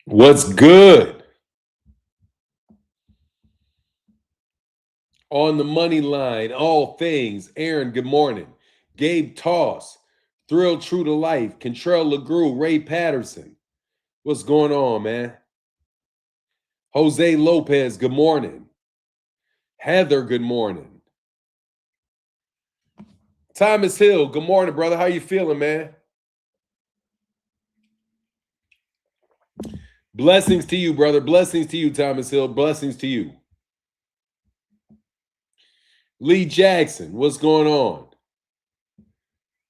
What's good? On the money line, all things. Aaron, good morning. Gabe Toss, Thrill True to Life, Contrell LeGrew, Ray Patterson. What's going on, man? Jose Lopez, good morning. Heather, good morning. Thomas Hill, good morning, brother. How you feeling, man? Blessings to you, brother. Blessings to you, Thomas Hill. Blessings to you. Lee Jackson, what's going on?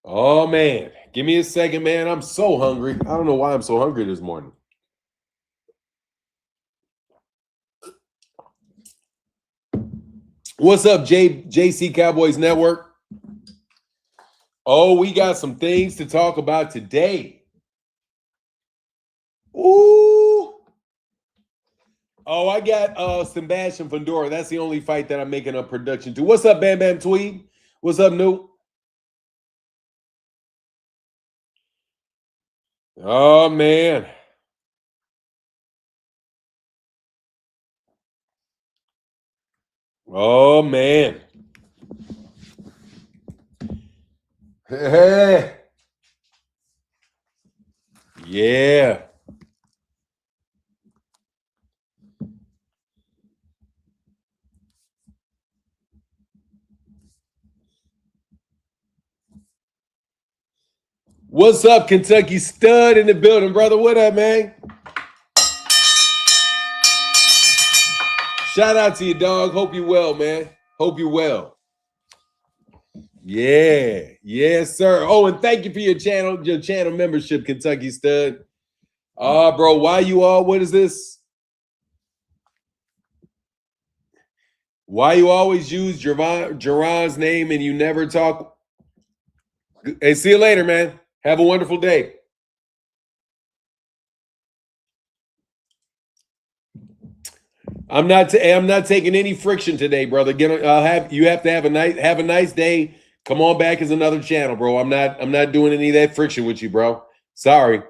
Oh, man. Give me a second, man. I'm so hungry. I don't know why I'm so hungry this morning. What's up, JC Cowboys Network? Oh, we got some things to talk about today. Ooh. Oh, I got Sebastian Fundora. That's the only fight that I'm making a production to. What's up, Bam Bam Tweed? What's up, Newt? Oh, man. Oh, man. Hey. Yeah. What's up, Kentucky Stud in the building, brother? What up, man? Shout out to you, dog. Hope you well, man. Hope you well. Yeah. Yes, sir. Oh, and thank you for your channel membership, Kentucky Stud. Bro, why you all? What is this? Why you always use Jerron's name and you never talk? Hey, see you later, man. Have a wonderful day. I'm not taking any friction today, brother. You have to have a nice day. Come on back as another channel, bro. I'm not doing any of that friction with you, bro. Sorry.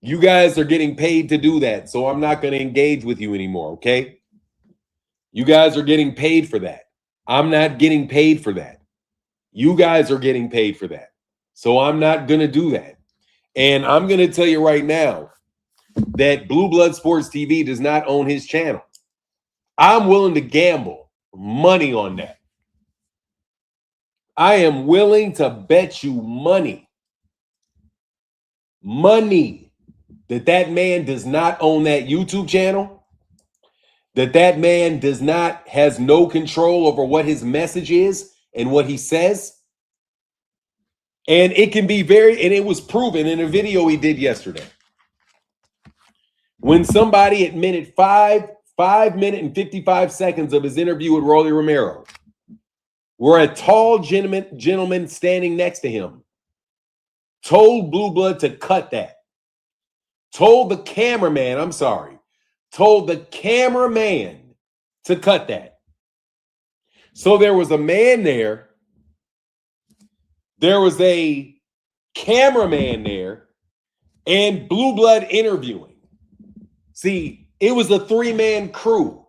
You guys are getting paid to do that, so I'm not going to engage with you anymore, okay? You guys are getting paid for that. I'm not getting paid for that. You guys are getting paid for that. So I'm not going to do that. And I'm going to tell you right now that Blue Blood Sports TV does not own his channel. I'm willing to gamble money on that. I am willing to bet you money that man does not own that YouTube channel, that man has no control over what his message is and what he says. And it can be and it was proven in a video he did yesterday. When somebody admitted 5 minutes and 55 seconds of his interview with Rolly Romero, where a tall gentleman standing next to him told Blue Blood to cut that. Told the cameraman to cut that. So there was a man there. There was a cameraman there and Blue Blood interviewing. See, it was a 3-man crew.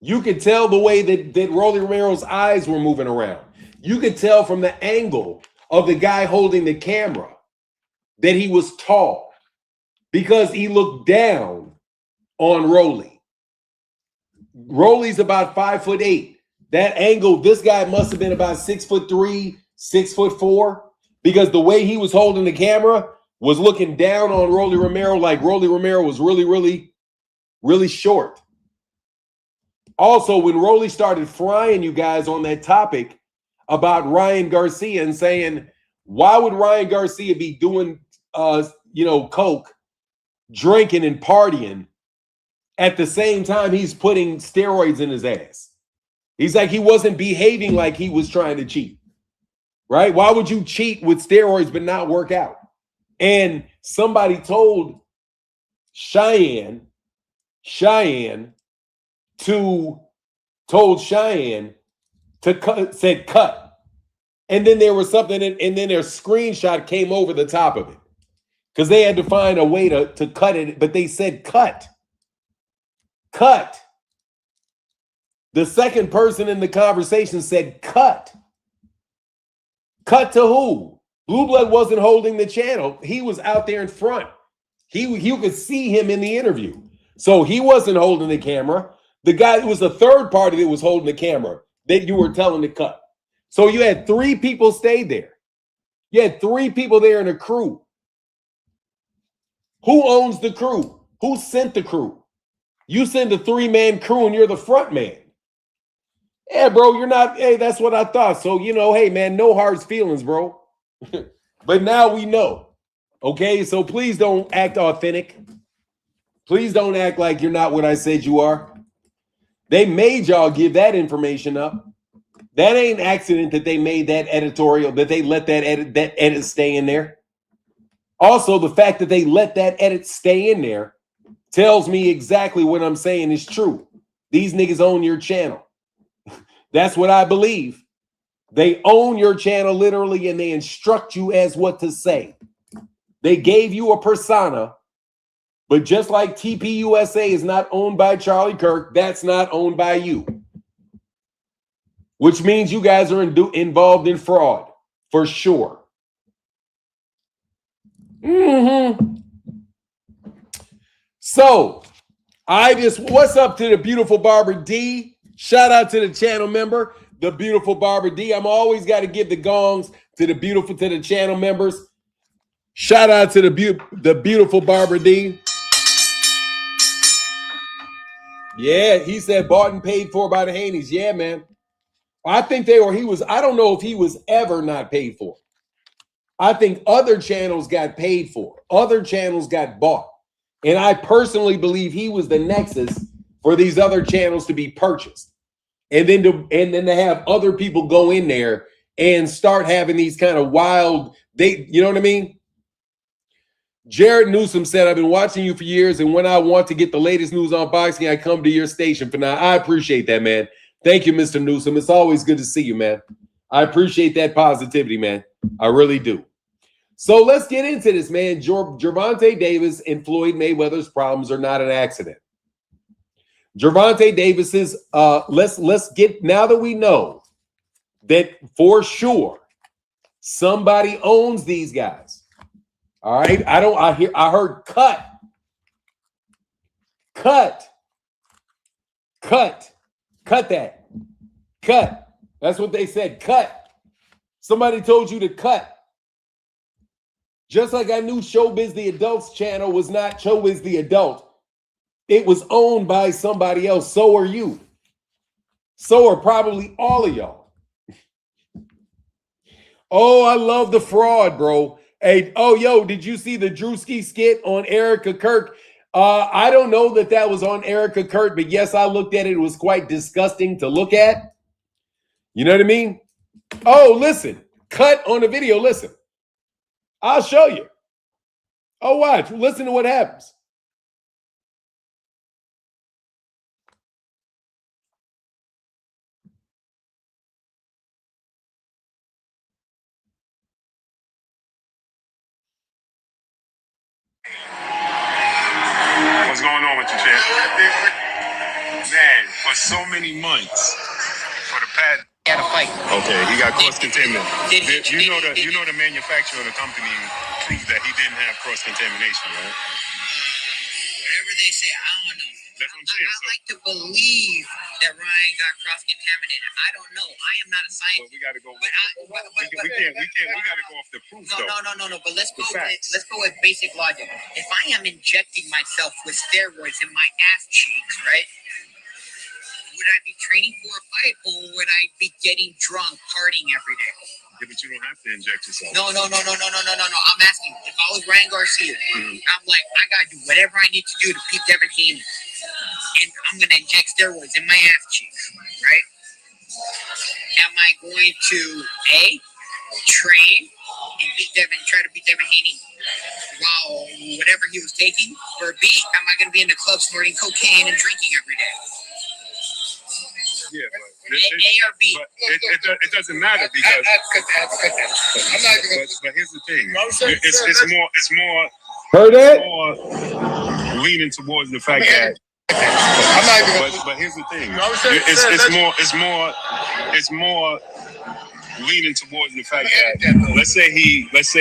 You could tell the way that Rolly Romero's eyes were moving around. You could tell from the angle of the guy holding the camera that he was tall because he looked down on Rolly. Rolly's about 5'8". That angle, this guy must have been about 6'3", 6'4", because the way he was holding the camera was looking down on Rolly Romero like Rolly Romero was really, really, really short. Also, when Rolly started frying you guys on that topic about Ryan Garcia and saying, why would Ryan Garcia be doing, coke, drinking and partying at the same time he's putting steroids in his ass? He's like, he wasn't behaving like he was trying to cheat, right? Why would you cheat with steroids but not work out? And somebody told Cheyenne to cut, said cut. And then there was something, and then their screenshot came over the top of it. because they had to find a way to cut it, but they said cut. Cut. The second person in the conversation said cut. Cut to who? Blue Blood wasn't holding the channel. He was out there in front. You could see him in the interview. So he wasn't holding the camera. The guy, it was the third party that was holding the camera that you were telling to cut. So you had 3 people stayed there. You had 3 people there in a crew. Who owns the crew? Who sent the crew? You send a 3-man crew and you're the front man. Yeah, bro, you're not. Hey, that's what I thought. So, hey, man, no hard feelings, bro. But now we know. Okay, so please don't act authentic. Please don't act like you're not what I said you are. They made y'all give that information up. That ain't an accident that they made that editorial, that they let that edit stay in there. Also, the fact that they let that edit stay in there tells me exactly what I'm saying is true. These niggas own your channel. That's what I believe. They own your channel literally, and they instruct you as what to say. They gave you a persona, but just like TPUSA is not owned by Charlie Kirk, that's not owned by you. Which means you guys are involved in fraud, for sure. So, what's up to the beautiful Barbara D? Shout out to the channel member, the beautiful Barbara D. I'm always got to give the gongs to the channel members. Shout out to the beautiful Barbara D. Yeah, he said bought and paid for by the Haneys. Yeah, man. I think I don't know if he was ever not paid for. I think other channels got paid for. Other channels got bought. And I personally believe he was the nexus for these other channels to be purchased. And then to have other people go in there and start having these kind of wild, you know what I mean? Jared Newsom said, I've been watching you for years, and when I want to get the latest news on boxing, I come to your station for now. I appreciate that, man. Thank you, Mr. Newsom. It's always good to see you, man. I appreciate that positivity, man. I really do. So let's get into this, man. Gervonta Davis and Floyd Mayweather's problems are not an accident. Gervonta Davis's, let's get, now that we know that for sure somebody owns these guys. All right. I heard cut. Cut that. Cut. That's what they said. Cut. Somebody told you to cut. Just like I knew Showbiz the Adult's channel was not Showbiz the Adult. It was owned by somebody else. So are you. So are probably all of y'all. Oh, I love the fraud, bro. Hey, yo, did you see the Drewski skit on Erica Kirk? I don't know that was on Erica Kirk, but yes, I looked at it. It was quite disgusting to look at. You know what I mean? Oh, listen. Cut on the video. Listen. I'll show you. Oh, watch. Listen to what happens. What's going on with you, champ? Man, for so many months, for the past. He had a fight. Okay, he got cross contamination. You know the manufacturer of the company proved that he didn't have cross contamination, right? Whatever they say, I don't know. That's what I'm saying. I like to believe that Ryan got cross contaminated. I don't know. I am not a scientist. But we got to go. We got to go off the proof. No. But let's go with basic logic. If I am injecting myself with steroids in my ass cheeks, right? Would I be training for a fight, or would I be getting drunk, partying every day? Yeah, but you don't have to inject yourself. No. I'm asking. If I was Ryan Garcia, I'm like, I gotta do whatever I need to do to beat Devin Haney, and I'm gonna inject steroids in my ass cheeks, right? Am I going to train and try to beat Devin Haney while whatever he was taking, or B, am I gonna be in the club snorting cocaine and drinking every day? Yeah, but A or B. But it doesn't matter because. I'm not gonna. But here's the thing. It's more Heard that? More leaning towards the fact that. I'm not even gonna. But here's the thing. It's more leaning towards the fact that let's say he was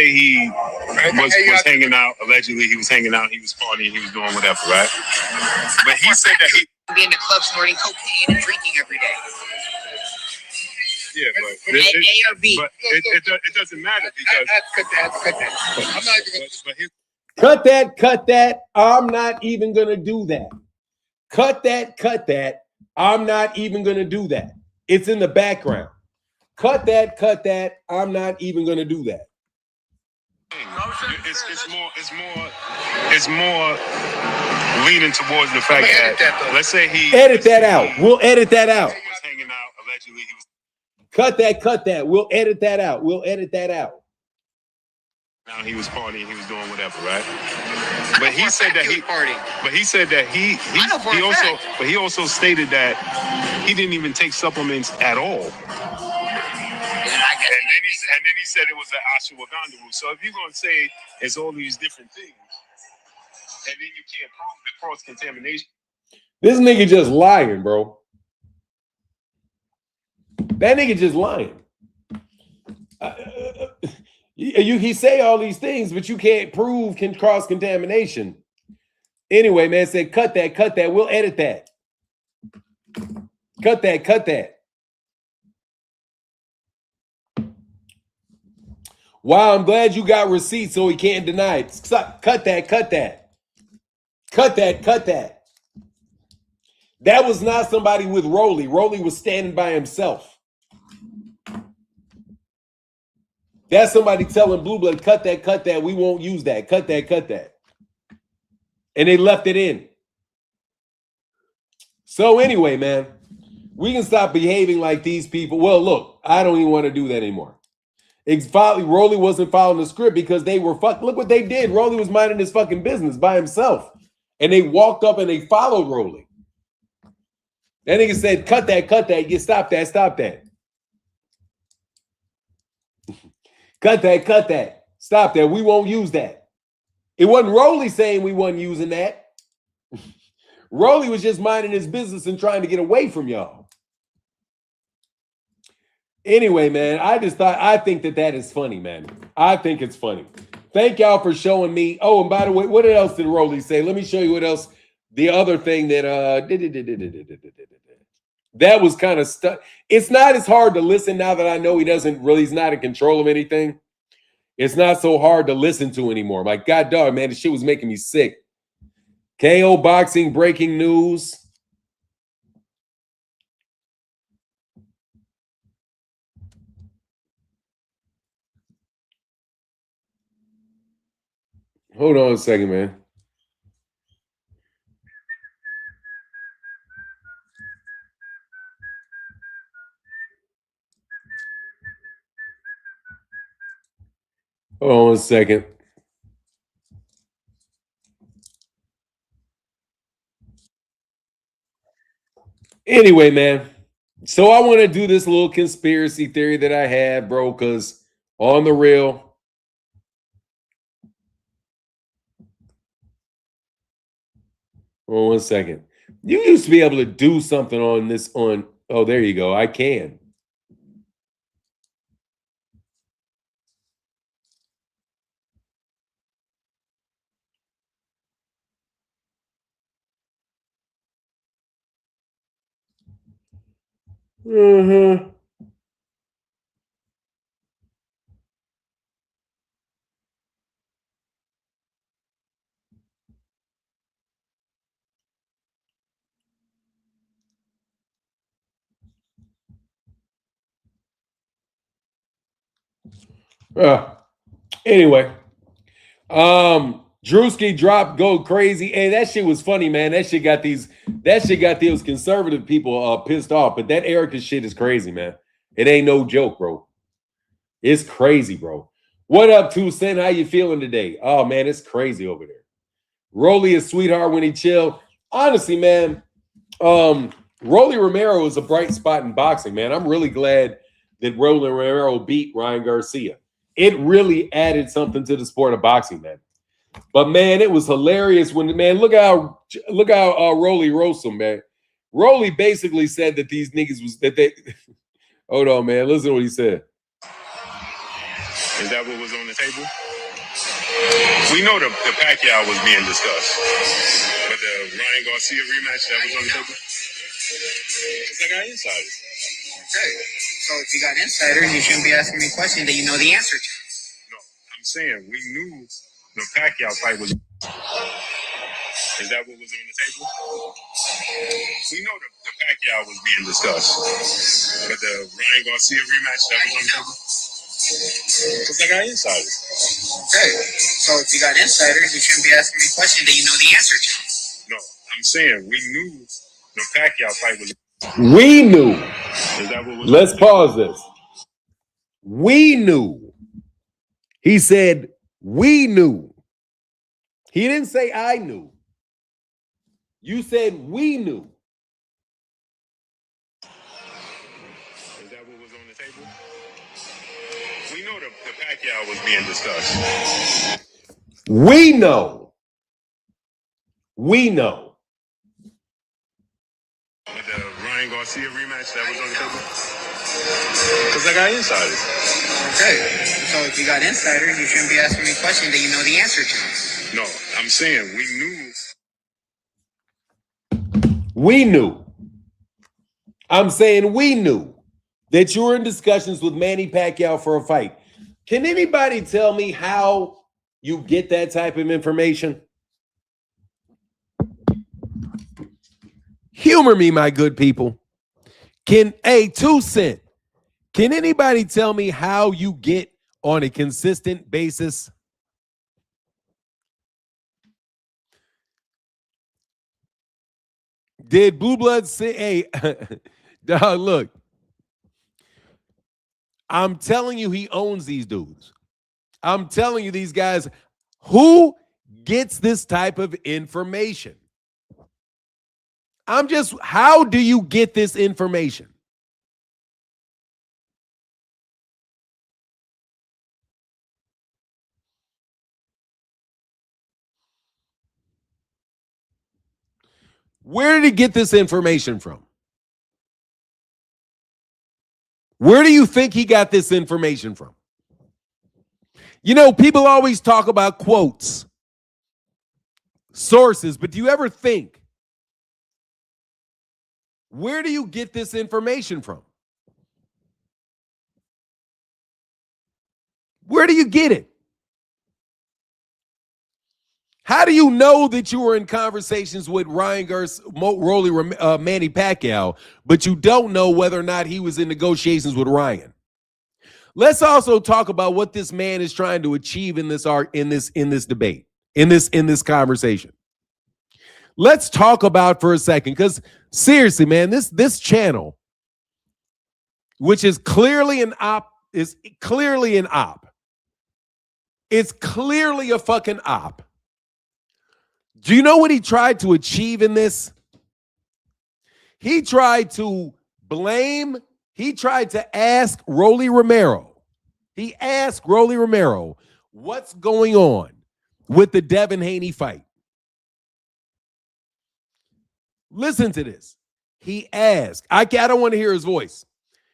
hanging out. Allegedly, he was hanging out. He was partying. He was doing whatever, right? But he said that he be in the club snorting cocaine and drinking every day. Yeah, but A or B. But it doesn't matter because Cut that. I'm not even gonna. Cut that. I'm not even going to do that. Cut that. I'm not even going to do that. It's in the background. Cut that. I'm not even going to do that. It's more leaning towards the fact that let's say he edit that out. We'll edit that out. Was hanging out. Allegedly, he was. Cut that. We'll edit that out. Now he was partying, he was doing whatever, right? But he said that he partying. But he said that he also stated that he didn't even take supplements at all. And then he said it was the ashwagandha root. So if you're gonna say it's all these different things, and then you can't prove the cross contamination. This nigga just lying, bro. That nigga just lying. He say all these things, but you can't prove cross contamination. Anyway, man, said cut that. We'll edit that. Cut that. Wow, I'm glad you got receipts so he can't deny it. Cut that. That was not somebody with Rolly. Rolly was standing by himself. That's somebody telling Blue Blood, cut that. We won't use that. Cut that. And they left it in. So anyway, man, we can stop behaving like these people. Well, look, I don't even want to do that anymore. Rolly wasn't following the script because they were Look what they did. Rolly was minding his fucking business by himself. And they walked up and they followed Rolly. That nigga said, cut that. You stop that. Stop that. We won't use that. It wasn't Rolly saying we wasn't using that. Rolly was just minding his business and trying to get away from y'all. Anyway, man, I think that is funny, man. I think it's funny. Thank y'all for showing me. Oh, and by the way, what else did Rolly say? Let me show you what else. The other thing that that was kind of stuck. It's not as hard to listen now that I know he's not in control of anything. It's not so hard to listen to anymore. Like, God dog, man, this shit was making me sick. KO boxing breaking news. Hold on a second, man. Hold on a second. Anyway, man. So I want to do this little conspiracy theory that I had, bro, because on the real. Hold on 1 second. You used to be able to do something on this oh, there you go. I can. Mm-hmm. Anyway, Drewski dropped go crazy. Hey, that shit was funny, man. That shit got those conservative people pissed off. But that Erica shit is crazy, man. It ain't no joke, bro. It's crazy, bro. What up, Tucson? How you feeling today? Oh man, it's crazy over there. Rolly is sweetheart when he chill. Honestly, man, Rolly Romero is a bright spot in boxing, man. I'm really glad that Rolly Romero beat Ryan Garcia. It really added something to the sport of boxing, man. But man, it was hilarious when look how Rolly roast him, man. Rolly basically said that these niggas was that they hold on, man. Listen to what he said. Is that what was on the table? We know the Pacquiao was being discussed, but the Ryan Garcia rematch that was on the table. Because I got insiders. Okay. So if you got insiders, you shouldn't be asking me questions that you know the answer to. No, I'm saying we knew the Pacquiao fight was. Is that what was on the table? We know the Pacquiao was being discussed, but the Ryan Garcia rematch that was on the table. Because I got insiders. Okay. So if you got insiders, you shouldn't be asking me questions that you know the answer to. No, I'm saying we knew the Pacquiao fight was. We knew. Is that what was? Let's pause this. We knew. He said, we knew. He didn't say I knew. You said we knew. Is that what was on the table? We know the Pacquiao was being discussed. We know. We know. But the Ryan Garcia rematch that was on the table? Because I got insiders. Okay. So if you got insiders, you shouldn't be asking me questions that you know the answer to. No, I'm saying we knew. We knew. I'm saying we knew that you were in discussions with Manny Pacquiao for a fight. Can anybody tell me how you get that type of information? Humor me, my good people. Can 2 Cent, can anybody tell me how you get on a consistent basis? Did Blue Blood say, hey, dog, look, I'm telling you, he owns these dudes. I'm telling you, these guys, who gets this type of information? How do you get this information? Where did he get this information from? Where do you think he got this information from? You know, people always talk about quotes, sources, but do you ever think, where do you get this information from? Where do you get it? How do you know that you were in conversations with Manny Pacquiao, but you don't know whether or not he was in negotiations with Ryan? Let's also talk about what this man is trying to achieve in this debate, in this conversation. Let's talk about for a second, because seriously, man, this channel, which is clearly an op, is clearly an op. It's clearly a fucking op. Do you know what he tried to achieve in this? He tried to ask Rolly Romero. He asked Rolly Romero, what's going on with the Devin Haney fight? Listen to this. He asked, I don't want to hear his voice.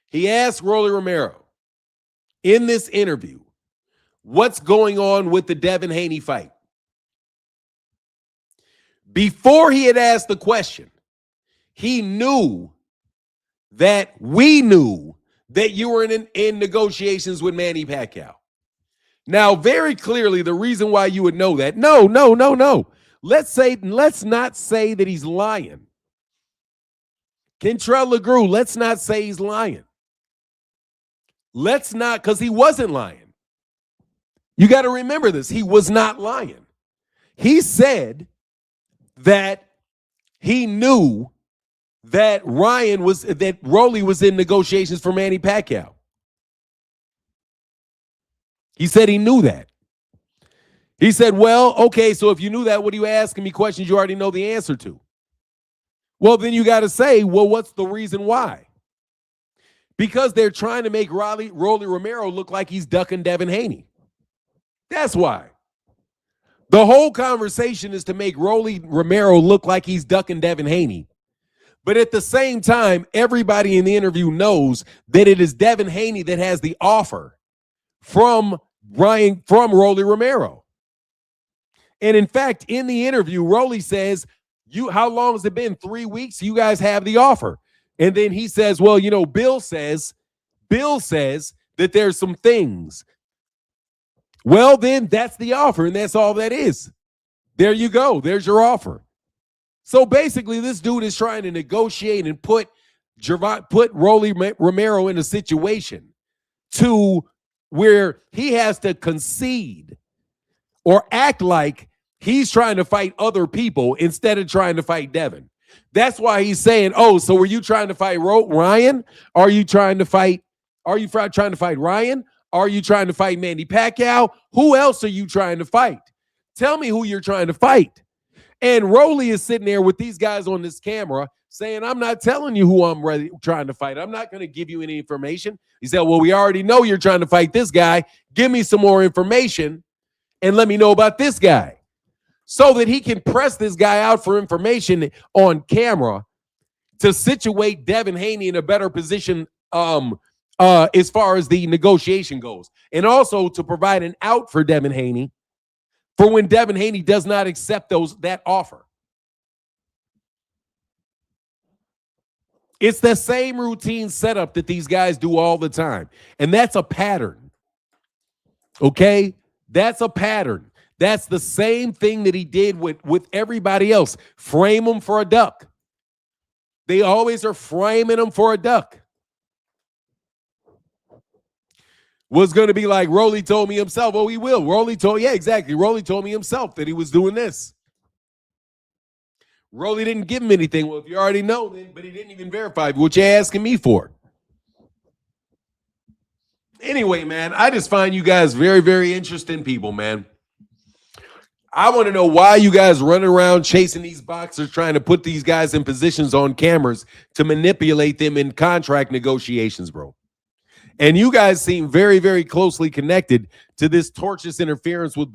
He asked Rolly Romero in this interview, what's going on with the Devin Haney fight? Before he had asked the question, he knew that we knew that you were in negotiations with Manny Pacquiao. Now, very clearly, the reason why you would know that, no. Let's not say that he's lying. Kentrell LeGroux, let's not say he's lying. Let's not, because he wasn't lying. You got to remember this. He was not lying. He said that he knew that Rolly was in negotiations for Manny Pacquiao. He said he knew that. He said, well, okay, so if you knew that, what are you asking me questions you already know the answer to? Well, then you got to say, well, what's the reason why? Because they're trying to make Rolly Romero look like he's ducking Devin Haney. That's why. The whole conversation is to make Romero look like he's ducking Devin Haney. But at the same time, everybody in the interview knows that it is Devin Haney that has the offer from Rolly Romero. And in fact, in the interview, Rolly says, how long has it been? 3 weeks? You guys have the offer. And then he says, well, Bill says that there's some things. Well, then that's the offer, and that's all that is. There you go. There's your offer. So basically, this dude is trying to negotiate and put Rolly Romero in a situation to where he has to concede or act like he's trying to fight other people instead of trying to fight Devin. That's why he's saying, "Oh, so were you trying to fight Ryan? Are you trying to fight Ryan? Are you trying to fight Manny Pacquiao? Who else are you trying to fight? Tell me who you're trying to fight." And Rolly is sitting there with these guys on this camera saying, "I'm not telling you who I'm trying to fight. I'm not going to give you any information." He said, "Well, we already know you're trying to fight this guy. Give me some more information and let me know about this guy," so that he can press this guy out for information on camera to situate Devin Haney in a better position as far as the negotiation goes, and also to provide an out for Devin Haney for when Devin Haney does not accept that offer. It's the same routine setup that these guys do all the time, and that's a pattern. Okay? That's a pattern. That's the same thing that he did with everybody else. Frame them for a duck. They always are framing them for a duck. Was going to be like, Rolly told me himself. Oh, he will. Rolly told me himself that he was doing this. Rolly didn't give him anything. Well, if you already know, then, but he didn't even verify what you're asking me for. Anyway, man, I just find you guys very, very interesting people, man. I want to know why you guys running around chasing these boxers, trying to put these guys in positions on cameras to manipulate them in contract negotiations, bro. And you guys seem very, very closely connected to this tortious interference with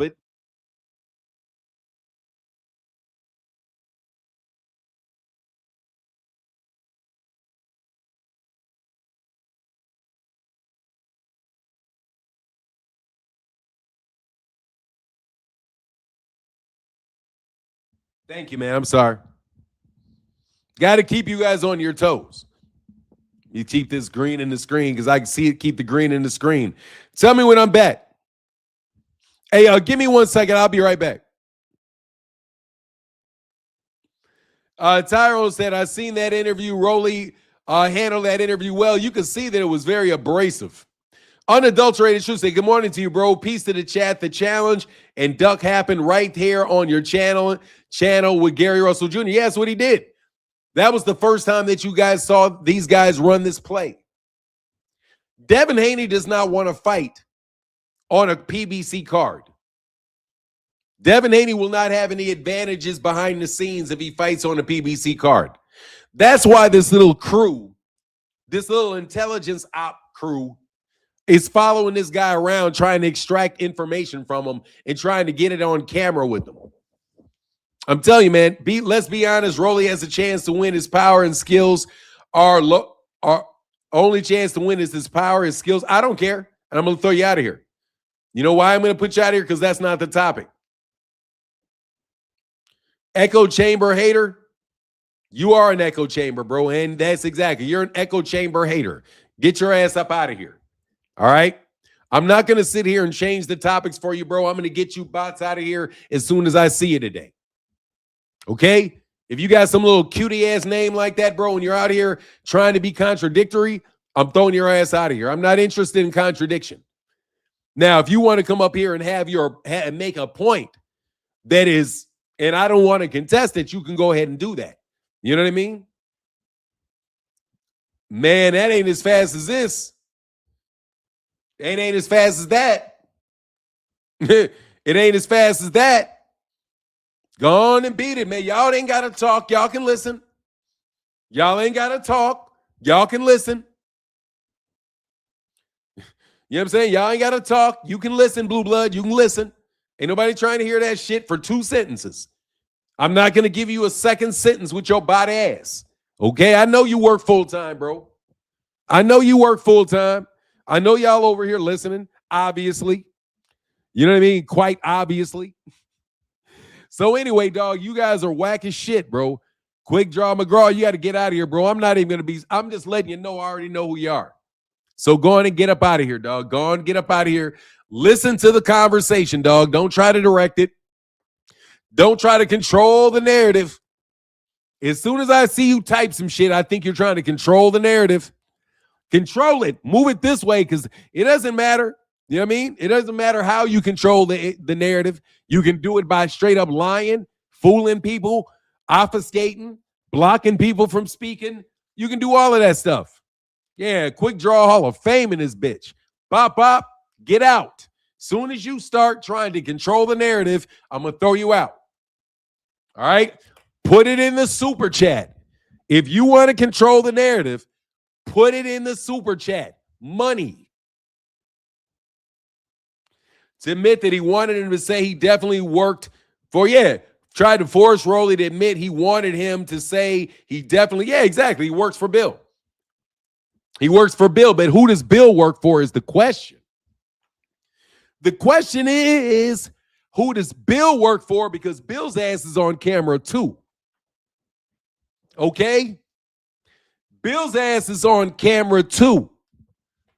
Thank you, man. I'm sorry. Got to keep you guys on your toes. You keep this green in the screen because I can see it. Keep the green in the screen. Tell me when I'm back. Hey, give me 1 second. I'll be right back. Tyrone said, "I seen that interview. Rolly handled that interview well. You could see that it was very abrasive." Unadulterated Truth say, "Good morning to you, bro. Peace to the chat. The challenge and duck happened right here on your channel with Gary Russell Jr. Yeah, that's what he did. That was the first time that you guys saw these guys run this play. Devin Haney does not want to fight on a PBC card. Devin Haney will not have any advantages behind the scenes if he fights on a PBC card. That's why this little crew, this little intelligence op crew, is following this guy around trying to extract information from him and trying to get it on camera with him. I'm telling you, man, let's be honest, Rolly has a chance to win. His power and skills are only chance to win is his power, his skills. I don't care. And I'm going to throw you out of here. You know why I'm going to put you out of here? Because that's not the topic. Echo chamber hater. You are an echo chamber, bro. And that's exactly. You're an echo chamber hater. Get your ass up out of here. All right? I'm not going to sit here and change the topics for you, bro. I'm going to get you bots out of here as soon as I see you today. Okay? If you got some little cutie ass name like that, bro, and you're out here trying to be contradictory, I'm throwing your ass out of here. I'm not interested in contradiction. Now, if you want to come up here and make a point that is, and I don't want to contest it, you can go ahead and do that. You know what I mean? Man, that ain't as fast as this. It ain't as fast as that. It ain't as fast as that. Go on and beat it, man. Y'all ain't got to talk. Y'all can listen. Y'all ain't got to talk. Y'all can listen. You know what I'm saying? Y'all ain't got to talk. You can listen, Blue Blood. You can listen. Ain't nobody trying to hear that shit for 2 sentences. I'm not going to give you a second sentence with your body ass. Okay? I know you work full-time, bro. I know you work full-time. I know y'all over here listening, obviously. You know what I mean? Quite obviously. So anyway, dog, you guys are whack as shit, bro. Quick Draw McGraw, you got to get out of here, bro. I'm not even going to be, I'm just letting you know I already know who you are. So go on and get up out of here, dog. Go on and get up out of here. Listen to the conversation, dog. Don't try to direct it. Don't try to control the narrative. As soon as I see you type some shit, I think you're trying to control the narrative. Control it. Move it this way because it doesn't matter. You know what I mean? It doesn't matter how you control the narrative. You can do it by straight up lying, fooling people, obfuscating, blocking people from speaking. You can do all of that stuff. Yeah, Quick Draw Hall of Fame in this bitch. Bop, bop, get out. Soon as you start trying to control the narrative, I'm going to throw you out. All right? Put it in the super chat. If you want to control the narrative, put it in the super chat. Money. To admit that he wanted him to say he definitely worked for, tried to force Rolly to admit he wanted him to say he definitely, exactly. He works for Bill. He works for Bill, but who does Bill work for is the question. The question is, who does Bill work for? Because Bill's ass is on camera too. Okay? Bill's ass is on camera too.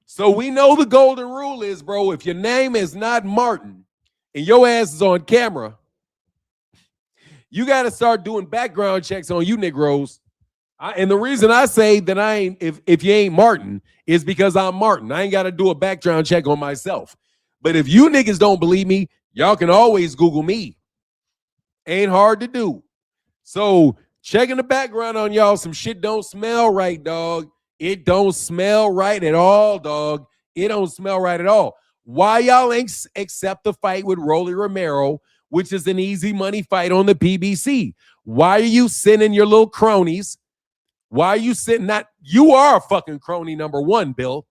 So we know the golden rule is, bro, if your name is not Martin and your ass is on camera, you got to start doing background checks on you Negroes. And the reason I say that I ain't, if you ain't Martin, is because I'm Martin. I ain't got to do a background check on myself. But if you niggas don't believe me, y'all can always Google me. Ain't hard to do. So checking the background on y'all, some shit don't smell right, dog. It don't smell right at all, dog. It don't smell right at all. Why y'all ain't accept the fight with Rolly Romero, which is an easy money fight on the PBC? Why are you sending your little cronies? Why are you sitting that? You are a fucking crony, number one, Bill.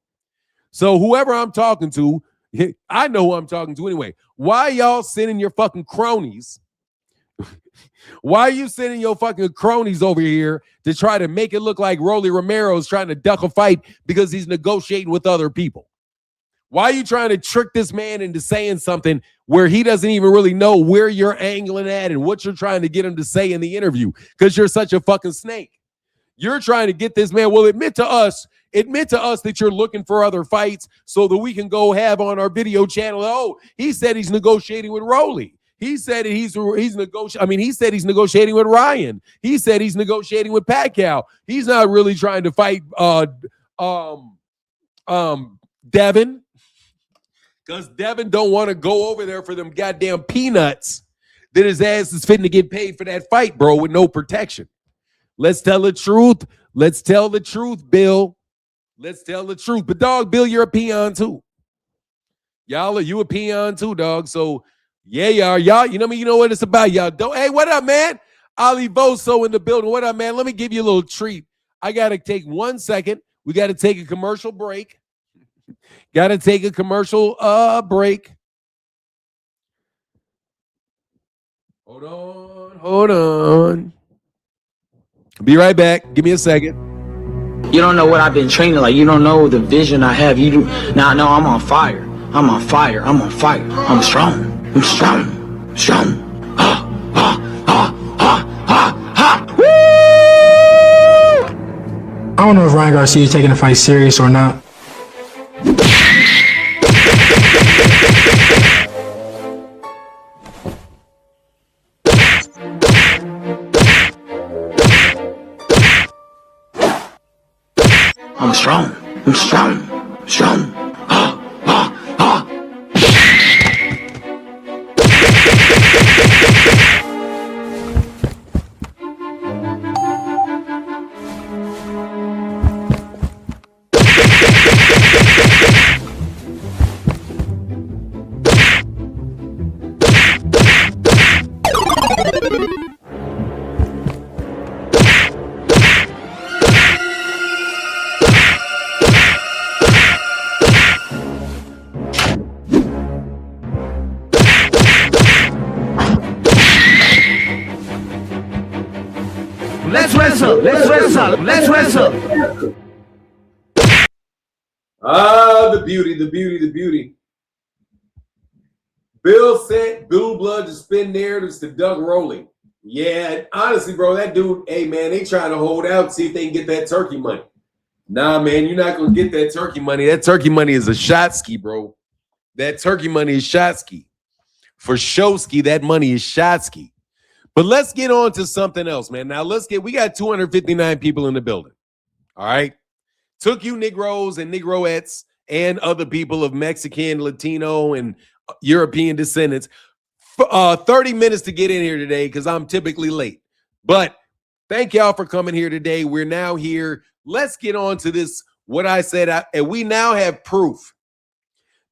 So whoever I'm talking to, I know who I'm talking to anyway. Why y'all sending your fucking cronies? Why are you sending your fucking cronies over here to try to make it look like Rolly Romero is trying to duck a fight because he's negotiating with other people? Why are you trying to trick this man into saying something where he doesn't even really know where you're angling at and what you're trying to get him to say in the interview? Because you're such a fucking snake. You're trying to get this man, well, admit to us that you're looking for other fights so that we can go have on our video channel. Oh, he said he's negotiating with Rolly. He said he's negotiating with Ryan. He said he's negotiating with Pacquiao. He's not really trying to fight Devin. Because Devin don't want to go over there for them goddamn peanuts that his ass is fitting to get paid for that fight, bro, with no protection. Let's tell the truth. Let's tell the truth, Bill. Let's tell the truth. But, dog, Bill, you're a peon, too. Y'all, you a peon, too, dog. So, yeah, y'all. You know me. You know what it's about, y'all. Hey, what up, man? Ali Voso in the building. What up, man? Let me give you a little treat. I got to take 1 second. We got to take a commercial break. Got to take a commercial break. Hold on. Be right back. Give me a second. You don't know what I've been training like. You don't know the vision I have. You do. Now I know I'm on fire. I'm on fire. I'm on fire. I'm strong. I'm strong. Strong. Woo! I don't know if Ryan Garcia is taking the fight serious or not. I'm strong. I'm strong. Strong. let's wrestle, let's wrestle, let's wrestle. Ah, the beauty, the beauty, the beauty. Bill sent Blue Blood to spin narratives to Doug Rowley. Yeah, honestly, bro, that dude, hey, man, they trying to hold out, see if they can get that turkey money. Nah, man, you're not going to get that turkey money. That turkey money is a shotski, bro. That turkey money is shotski. For Showski, that money is shotski. But let's get on to something else, man. Now, we got 259 people in the building. All right? Took you Negroes and Negroettes and other people of Mexican, Latino, and European descendants 30 minutes to get in here today because I'm typically late. But thank y'all for coming here today. We're now here. Let's get on to this, what I said. And we now have proof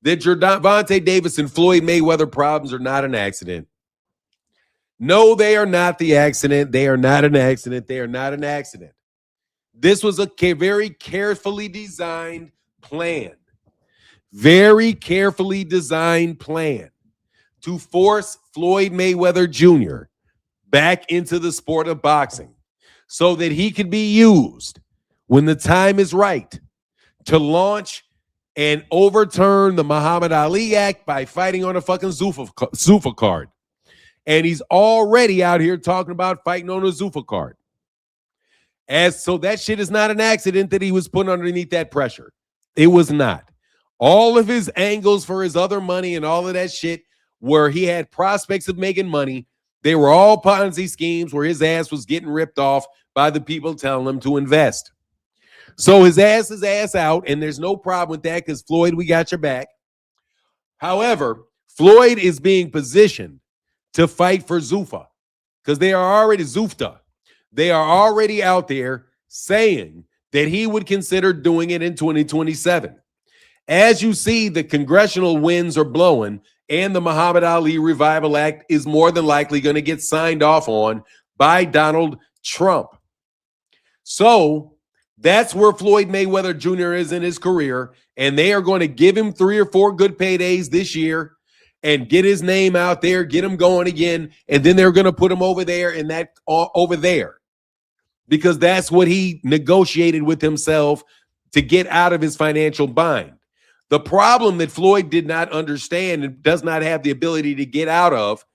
that Gervonta Davis and Floyd Mayweather problems are not an accident. No, they are not the accident. They are not an accident. They are not an accident. This was a very carefully designed plan. Very carefully designed plan to force Floyd Mayweather Jr. back into the sport of boxing so that he could be used when the time is right to launch and overturn the Muhammad Ali Act by fighting on a fucking Zuffa card. And he's already out here talking about fighting on a Zuffa card. So that shit is not an accident that he was put underneath that pressure. It was not. All of his angles for his other money and all of that shit where he had prospects of making money, they were all Ponzi schemes where his ass was getting ripped off by the people telling him to invest. So his ass is ass out, and there's no problem with that because, Floyd, we got your back. However, Floyd is being positioned to fight for Zuffa because they are already Zufta. They are already out there saying that he would consider doing it in 2027. As you see, the congressional winds are blowing, and the Muhammad Ali Revival Act is more than likely going to get signed off on by Donald Trump. So that's where Floyd Mayweather Jr. is in his career, and they are going to give him 3 or 4 good paydays this year and get his name out there, get him going again, and then they're going to put him over there and that over there because that's what he negotiated with himself to get out of his financial bind. The problem that Floyd did not understand and does not have the ability to get out of,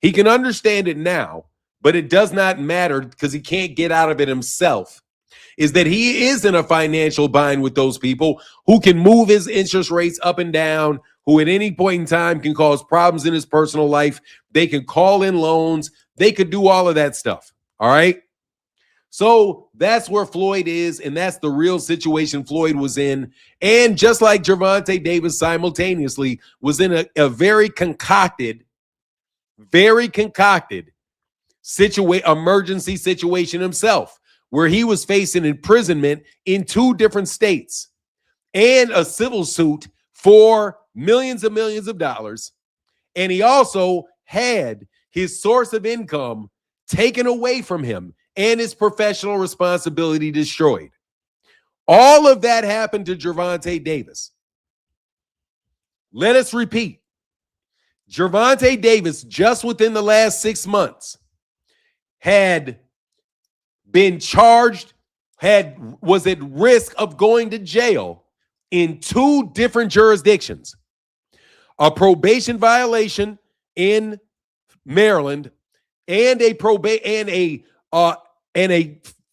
he can understand it now, but it does not matter because he can't get out of it himself, is that he is in a financial bind with those people who can move his interest rates up and down, who at any point in time can cause problems in his personal life. They can call in loans. They could do all of that stuff. All right. So that's where Floyd is, and that's the real situation Floyd was in. And just like Gervonta Davis simultaneously was in a very concocted emergency situation himself, where he was facing imprisonment in 2 different states and a civil suit for millions and millions of dollars. And he also had his source of income taken away from him and his professional responsibility destroyed. All of that happened to Gervonta Davis. Let us repeat. Gervonta Davis, just within the last 6 months, had been charged, was at risk of going to jail in 2 different jurisdictions. A probation violation in Maryland and a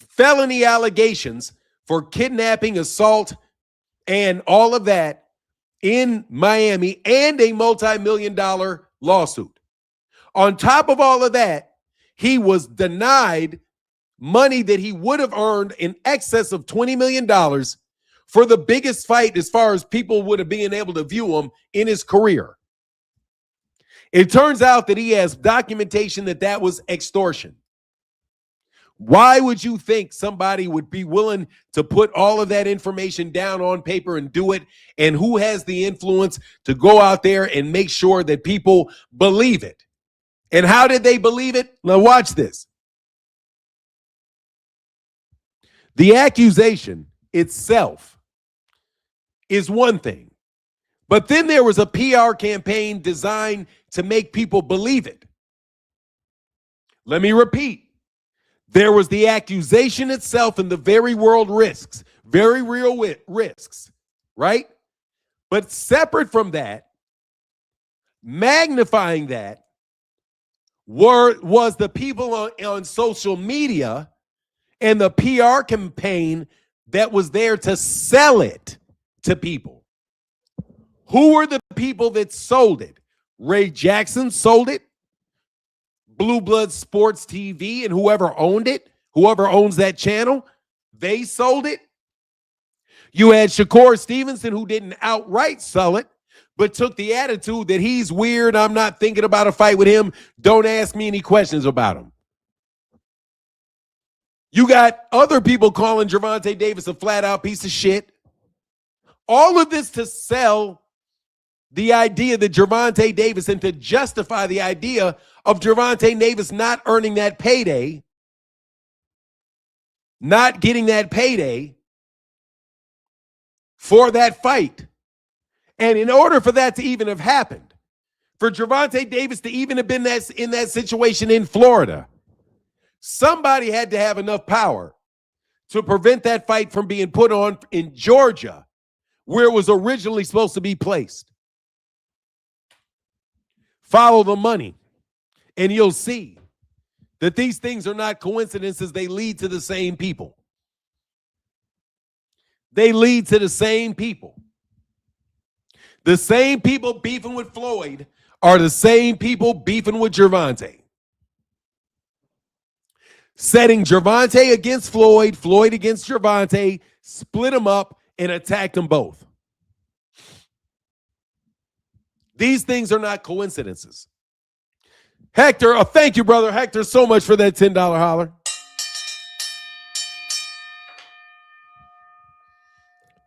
felony allegations for kidnapping, assault, and all of that in Miami, and a multi-million-dollar lawsuit. On top of all of that, he was denied money that he would have earned in excess of $20 million for the biggest fight as far as people would have been able to view him in his career. It turns out that he has documentation that was extortion. Why would you think somebody would be willing to put all of that information down on paper and do it? And who has the influence to go out there and make sure that people believe it? And how did they believe it? Now watch this. The accusation itself is one thing, but then there was a PR campaign designed to make people believe it. Let me repeat. There was the accusation itself and the very real risks, right? But separate from that, magnifying that, was the people on social media and the PR campaign that was there to sell it to people. Who were the people that sold it? Ray Jackson sold it. Blue Blood Sports TV and whoever owned it, whoever owns that channel, they sold it. You had Shakur Stevenson, who didn't outright sell it, but took the attitude that he's weird. I'm not thinking about a fight with him. Don't ask me any questions about him. You got other people calling Gervonta Davis a flat-out piece of shit. All of this to sell the idea that Gervonta Davis and to justify the idea of Gervonta Davis not earning that payday, not getting that payday for that fight. And in order for that to even have happened, for Gervonta Davis to even have been in that situation in Florida, somebody had to have enough power to prevent that fight from being put on in Georgia, where it was originally supposed to be placed. Follow the money, and you'll see that these things are not coincidences. They lead to the same people. They lead to the same people. The same people beefing with Floyd are the same people beefing with Gervonta. Setting Gervonta against Floyd, Floyd against Gervonta, split them up and attacked them both. These things are not coincidences. Hector, thank you, brother. Hector, so much for that $10 holler.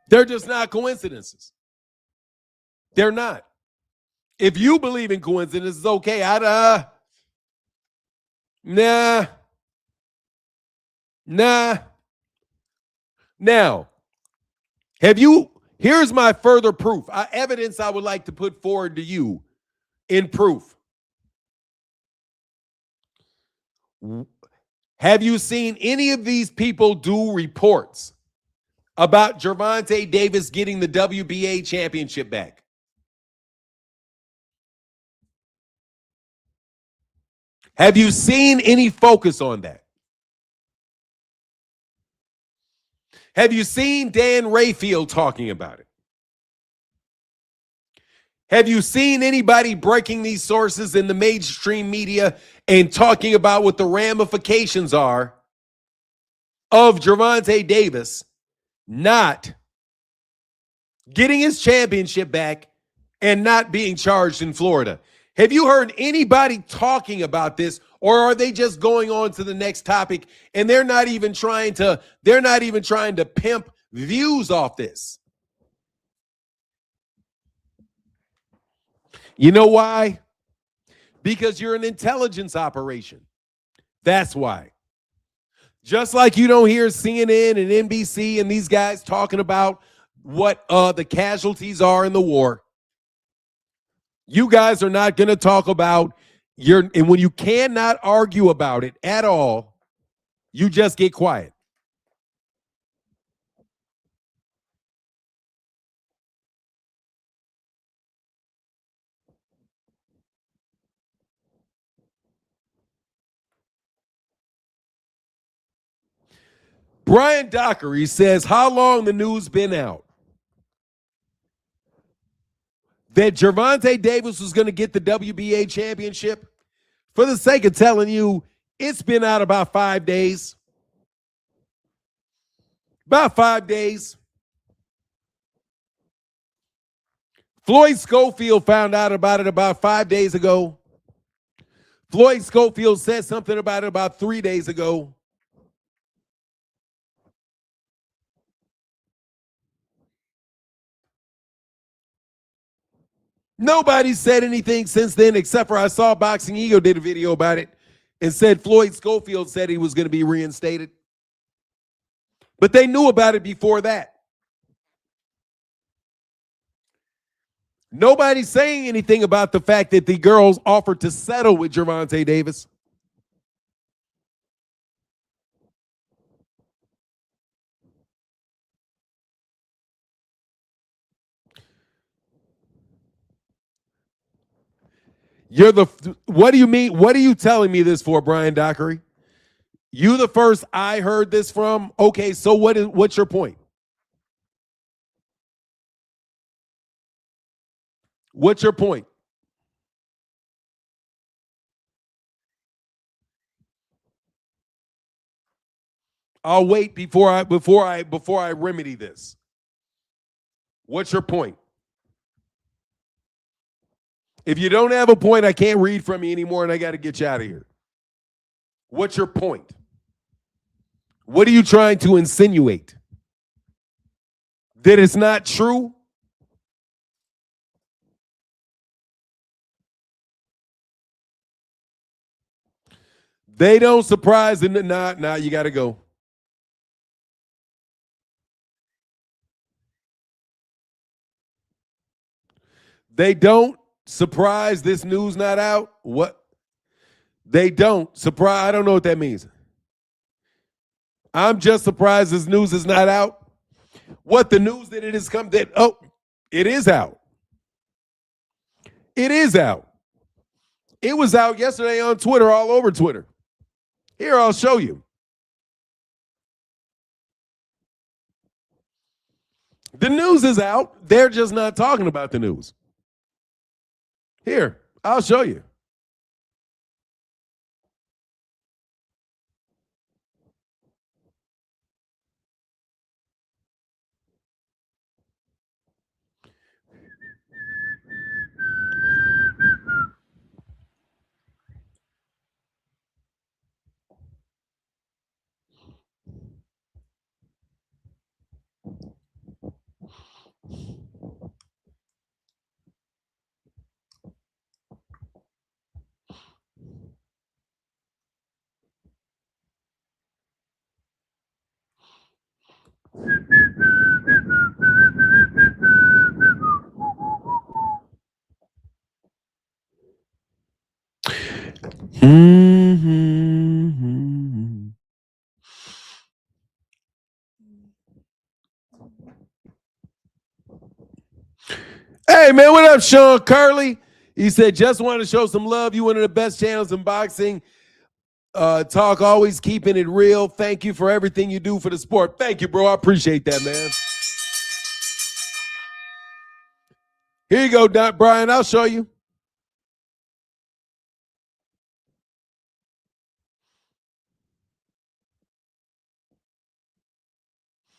They're just not coincidences. They're not. If you believe in coincidences, okay. Nah. Now, here's my further proof. Evidence I would like to put forward to you in proof. Have you seen any of these people do reports about Gervonta Davis getting the WBA championship back? Have you seen any focus on that? Have you seen Dan Rayfield talking about it? Have you seen anybody breaking these sources in the mainstream media and talking about what the ramifications are of Gervonta Davis not getting his championship back and not being charged in Florida? Have you heard anybody talking about this, or are they just going on to the next topic and they're not even trying to pimp views off this? You know why? Because you're an intelligence operation. That's why. Just like you don't hear CNN and NBC and these guys talking about what the casualties are in the war, you guys are not going to talk about and when you cannot argue about it at all, you just get quiet. Brian Dockery says, how long the news been out that Gervonta Davis was going to get the WBA championship? For the sake of telling you, it's been out about 5 days. About 5 days. Floyd Schofield found out about it about 5 days ago. Floyd Schofield said something about it about 3 days ago. Nobody said anything since then, except for I saw Boxing Ego did a video about it and said Floyd Schofield said he was going to be reinstated. But they knew about it before that. Nobody's saying anything about the fact that the girls offered to settle with Gervonta Davis. What do you mean? What are you telling me this for, Brian Dockery? You the first I heard this from. Okay, so what's your point? What's your point? I'll wait before I remedy this. What's your point? If you don't have a point, I can't read from you anymore and I got to get you out of here. What's your point? What are you trying to insinuate? That it's not true? They don't surprise them. Nah, you got to go. They don't surprise this news not out. What? They don't surprise. I don't know what that means. I'm just surprised this news is not out. What the news that it has come that it is out. It is out. It was out yesterday on Twitter, all over Twitter. Here, I'll show you. The news is out. They're just not talking about the news. Here, I'll show you. Mm-hmm. Hey, man, what up, Sean Curley? He said, just want to show some love. You one of the best channels in boxing. Talk, always keeping it real. Thank you for everything you do for the sport. Thank you, bro. I appreciate that, man. Here you go, Doc Brian. I'll show you.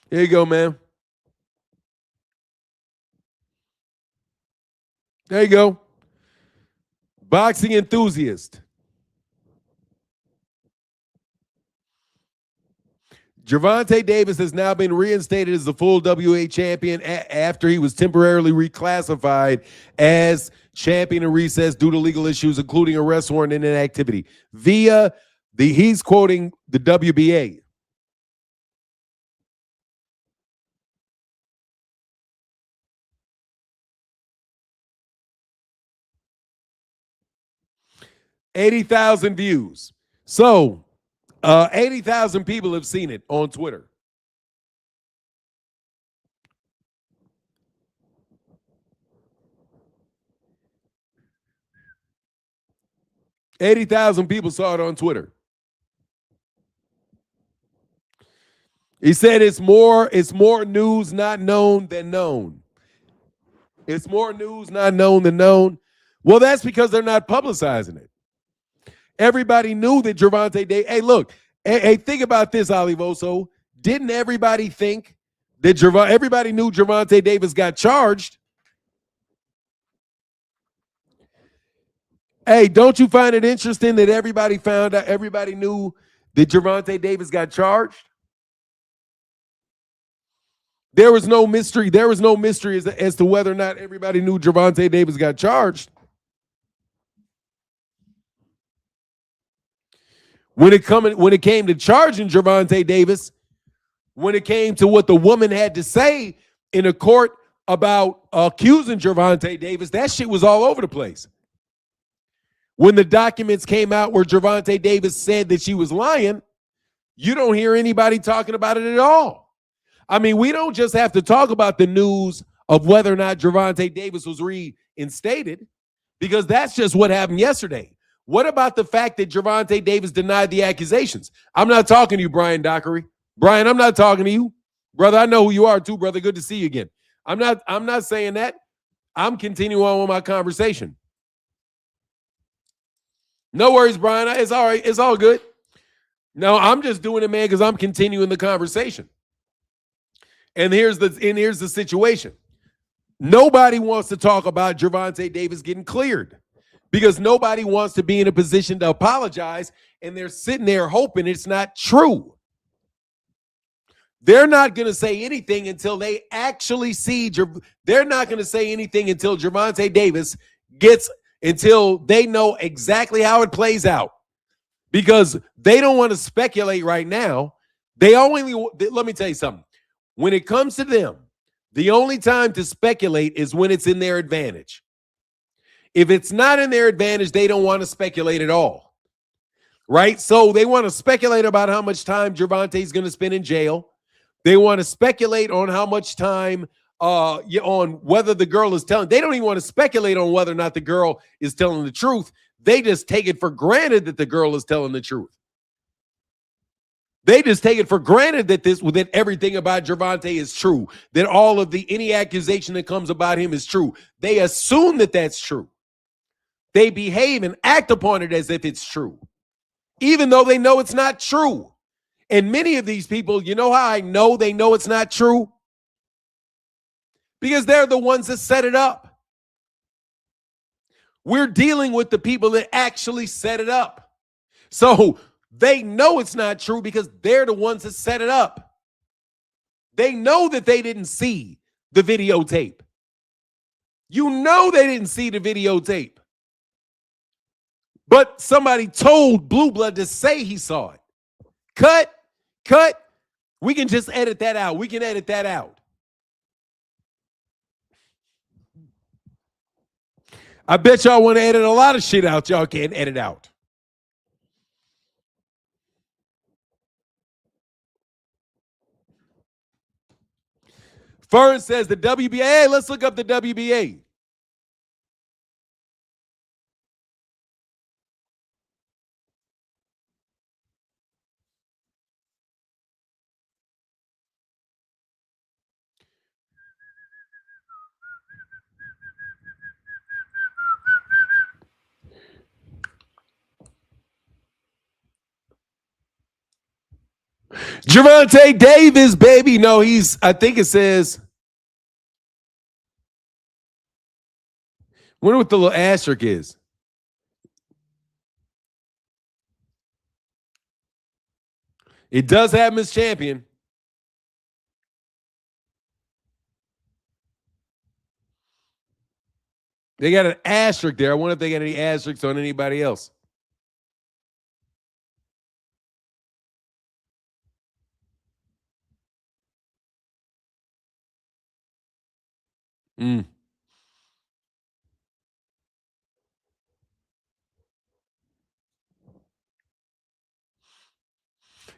Here you go, man. There you go. Boxing enthusiast. Gervonta Davis has now been reinstated as the full WA champion after he was temporarily reclassified as champion in recess due to legal issues, including arrest warrant and inactivity. He's quoting the WBA. $80,000 views. So 80,000 people have seen it on Twitter. $80,000 people saw it on Twitter. He said it's more news not known than known. It's more news not known than known. Well, that's because they're not publicizing it. Everybody knew that Gervonta Davis. Hey, look. Hey, think about this, Olivoso. Didn't everybody think that everybody knew Gervonta Davis got charged? Hey, don't you find it interesting that everybody knew that Gervonta Davis got charged? There was no mystery. There was no mystery as to whether or not everybody knew Gervonta Davis got charged. When it came to charging Gervonta Davis, when it came to what the woman had to say in a court about accusing Gervonta Davis, that shit was all over the place. When the documents came out where Gervonta Davis said that she was lying, you don't hear anybody talking about it at all. I mean, we don't just have to talk about the news of whether or not Gervonta Davis was reinstated. because that's just what happened yesterday. What about the fact that Gervonta Davis denied the accusations? I'm not talking to you, Brian Dockery. Brian, I'm not talking to you. Brother, I know who you are too, brother. Good to see you again. I'm not saying that. I'm continuing on with my conversation. No worries, Brian. It's all right. It's all good. No, I'm just doing it, man, because I'm continuing the conversation. And here's the situation. Nobody wants to talk about Gervonta Davis getting cleared because nobody wants to be in a position to apologize, and they're sitting there hoping it's not true. They're not going to say anything until they actually see. They're not going to say anything until Gervonta Davis until they know exactly how it plays out, because they don't want to speculate right now. Let me tell you something. When it comes to them, the only time to speculate is when it's in their advantage. If it's not in their advantage, they don't want to speculate at all, right? So they want to speculate about how much time Gervonta is going to spend in jail. They want to speculate on how much time, on whether the girl is telling. They don't even want to speculate on whether or not the girl is telling the truth. They just take it for granted that the girl is telling the truth. They just take it for granted that everything about Gervonta is true, that any accusation that comes about him is true. They assume that that's true. They behave and act upon it as if it's true, even though they know it's not true. And many of these people, you know how I know they know it's not true? Because they're the ones that set it up. We're dealing with the people that actually set it up. So they know it's not true because they're the ones that set it up. They know that they didn't see the videotape. You know they didn't see the videotape. But somebody told Blue Blood to say he saw it. Cut. We can just edit that out. We can edit that out. I bet y'all want to edit a lot of shit out y'all can't edit out. Fern says the WBA. Hey, let's look up the WBA. Gervonta Davis, baby. No, I think it says. Wonder what the little asterisk is. It does have Miss Champion. They got an asterisk there. I wonder if they got any asterisks on anybody else.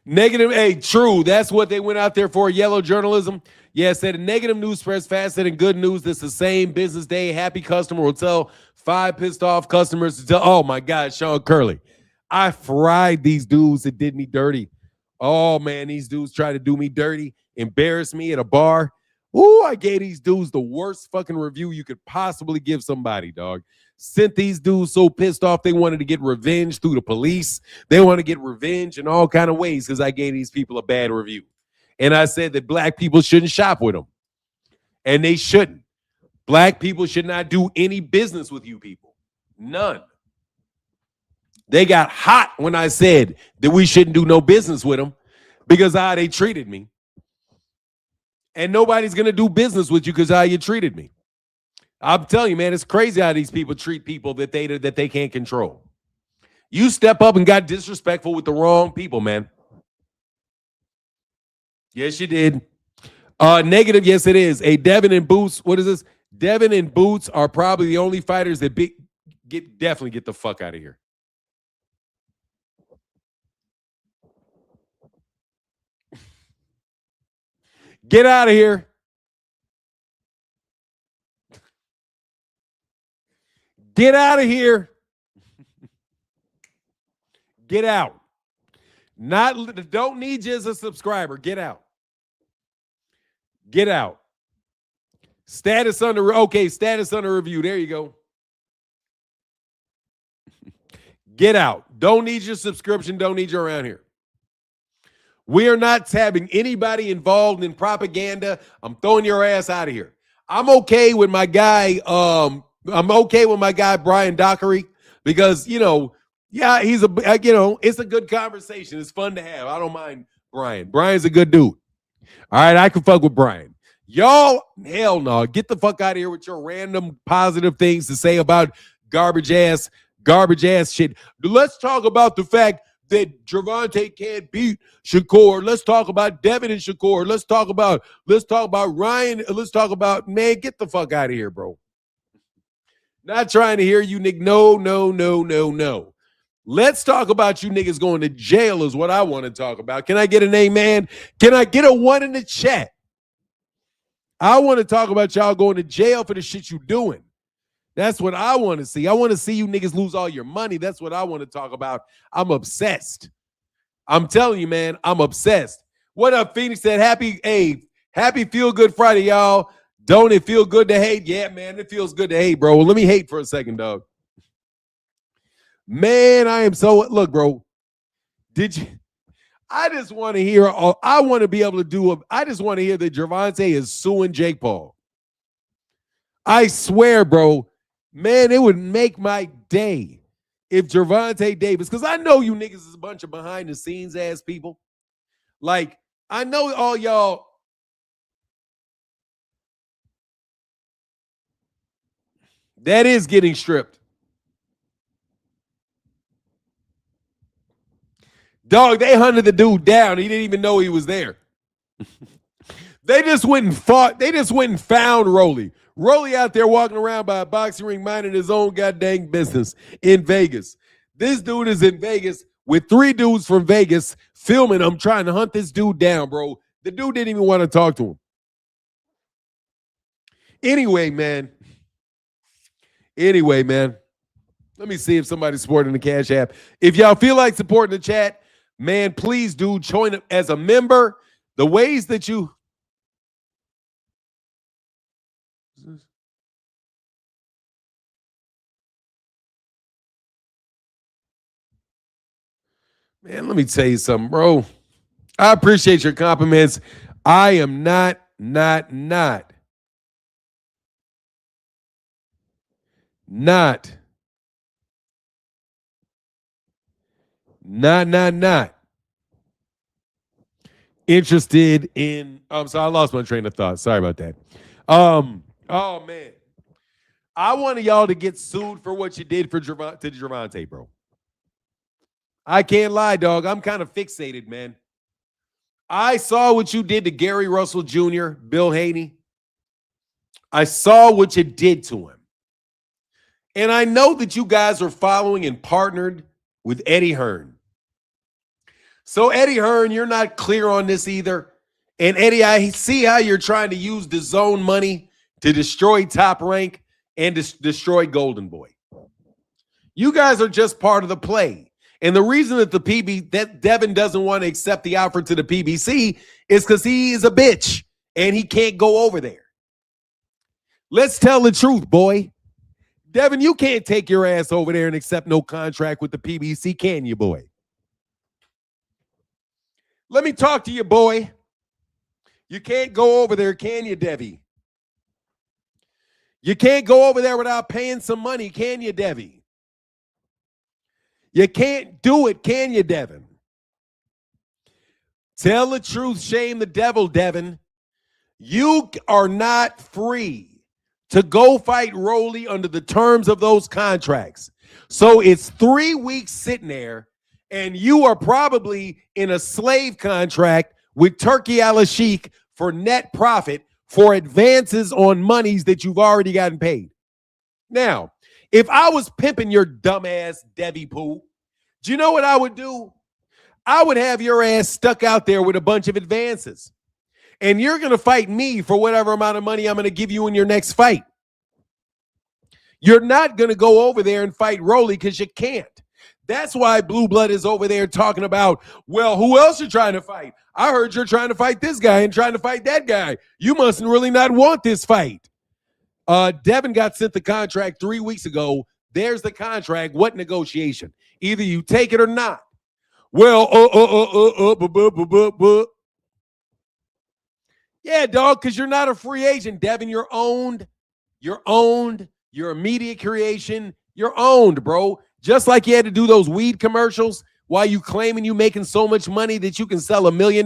Negative, hey, true. That's what they went out there for, yellow journalism. Yeah, said negative news spreads faster than good news. That's the same business day. Happy customer will tell 5 pissed off customers to tell, oh my God, Sean Curley. I fried these dudes that did me dirty. Oh man, these dudes tried to do me dirty, embarrass me at a bar. Ooh, I gave these dudes the worst fucking review you could possibly give somebody, dog. Sent these dudes so pissed off they wanted to get revenge through the police. They want to get revenge in all kind of ways because I gave these people a bad review. And I said that black people shouldn't shop with them. And they shouldn't. Black people should not do any business with you people. None. They got hot when I said that we shouldn't do no business with them because of how they treated me. And nobody's going to do business with you because how you treated me. I'm telling you, man, it's crazy how these people treat people that they can't control. You step up and got disrespectful with the wrong people, man. Yes, you did. Negative, yes, it is. Devin and Boots, what is this? Devin and Boots are probably the only fighters that definitely get the fuck out of here. Get out of here. Get out of here. Get out. Don't need you as a subscriber. Get out. Get out. Status under review. There you go. Get out. Don't need your subscription. Don't need you around here. We are not having anybody involved in propaganda. I'm throwing your ass out of here. I'm okay with my guy. Brian Dockery, because he's it's a good conversation. It's fun to have. I don't mind Brian. Brian's a good dude. All right, I can fuck with Brian. Y'all, hell no. Get the fuck out of here with your random positive things to say about garbage ass shit. Let's talk about the fact that Gervonta can't beat Shakur. Let's talk about Devin and Shakur. Let's talk about Ryan. Let's talk about, man, get the fuck out of here, bro. Not trying to hear you, Nick. No. Let's talk about you niggas going to jail is what I want to talk about. Can I get an amen? Can I get a one in the chat? I want to talk about y'all going to jail for the shit you doing. That's what I want to see. I want to see you niggas lose all your money. That's what I want to talk about. I'm obsessed. I'm telling you, man, I'm obsessed. What up, Phoenix? Said happy Feel Good Friday, y'all. Don't it feel good to hate? Yeah, man, it feels good to hate, bro. Well, let me hate for a second, dog. Man, I am so, look, bro. I just want to hear, I want to be able to do, I just want to hear that Gervonta is suing Jake Paul. I swear, bro, man, it would make my day if Gervonta Davis, because I know you niggas is a bunch of behind the scenes ass people. Like, I know all y'all. That is getting stripped. Dog, they hunted the dude down. He didn't even know he was there. They just went and fought. They just went and found Rolly. Rolly out there walking around by a boxing ring minding his own goddamn business in Vegas. This dude is in Vegas with 3 dudes from Vegas filming him, trying to hunt this dude down, bro. The dude didn't even want to talk to him. Anyway, man. Let me see if somebody's supporting the Cash App. If y'all feel like supporting the chat, man, please do join up as a member. The ways that you... Man, let me tell you something, bro. I appreciate your compliments. I am not. Interested in, I'm sorry, I lost my train of thought. Sorry about that. Oh man. I want y'all to get sued for what you did to Gervonta, bro. I can't lie, dog. I'm kind of fixated, man. I saw what you did to Gary Russell Jr., Bill Haney. I saw what you did to him. And I know that you guys are following and partnered with Eddie Hearn. So, Eddie Hearn, you're not clear on this either. And, Eddie, I see how you're trying to use the zone money to destroy Top Rank and destroy Golden Boy. You guys are just part of the play. And the reason that that Devin doesn't want to accept the offer to the PBC is because he is a bitch and he can't go over there. Let's tell the truth, boy. Devin, you can't take your ass over there and accept no contract with the PBC, can you, boy? Let me talk to you, boy. You can't go over there, can you, Devi? You can't go over there without paying some money, can you, Devi? You can't do it, can you, Devin? Tell the truth, shame the devil, Devin. You are not free to go fight Rolly under the terms of those contracts. So it's 3 weeks sitting there, and you are probably in a slave contract with Turkey Al-Sheikh for net profit for advances on monies that you've already gotten paid. Now, if I was pimping your dumbass Debbie Pooh, do you know what I would do? I would have your ass stuck out there with a bunch of advances. And you're going to fight me for whatever amount of money I'm going to give you in your next fight. You're not going to go over there and fight Rolly because you can't. That's why Blue Blood is over there talking about, well, who else you trying to fight? I heard you're trying to fight this guy and trying to fight that guy. You must really not want this fight. Devin got sent the contract 3 weeks ago. There's the contract. What negotiation? Either you take it or not. Well, yeah, dog, because you're not a free agent, Devin. You're owned. You're owned. You're a media creation. You're owned, bro. Just like you had to do those weed commercials while you claiming you making so much money that you can sell $1 million.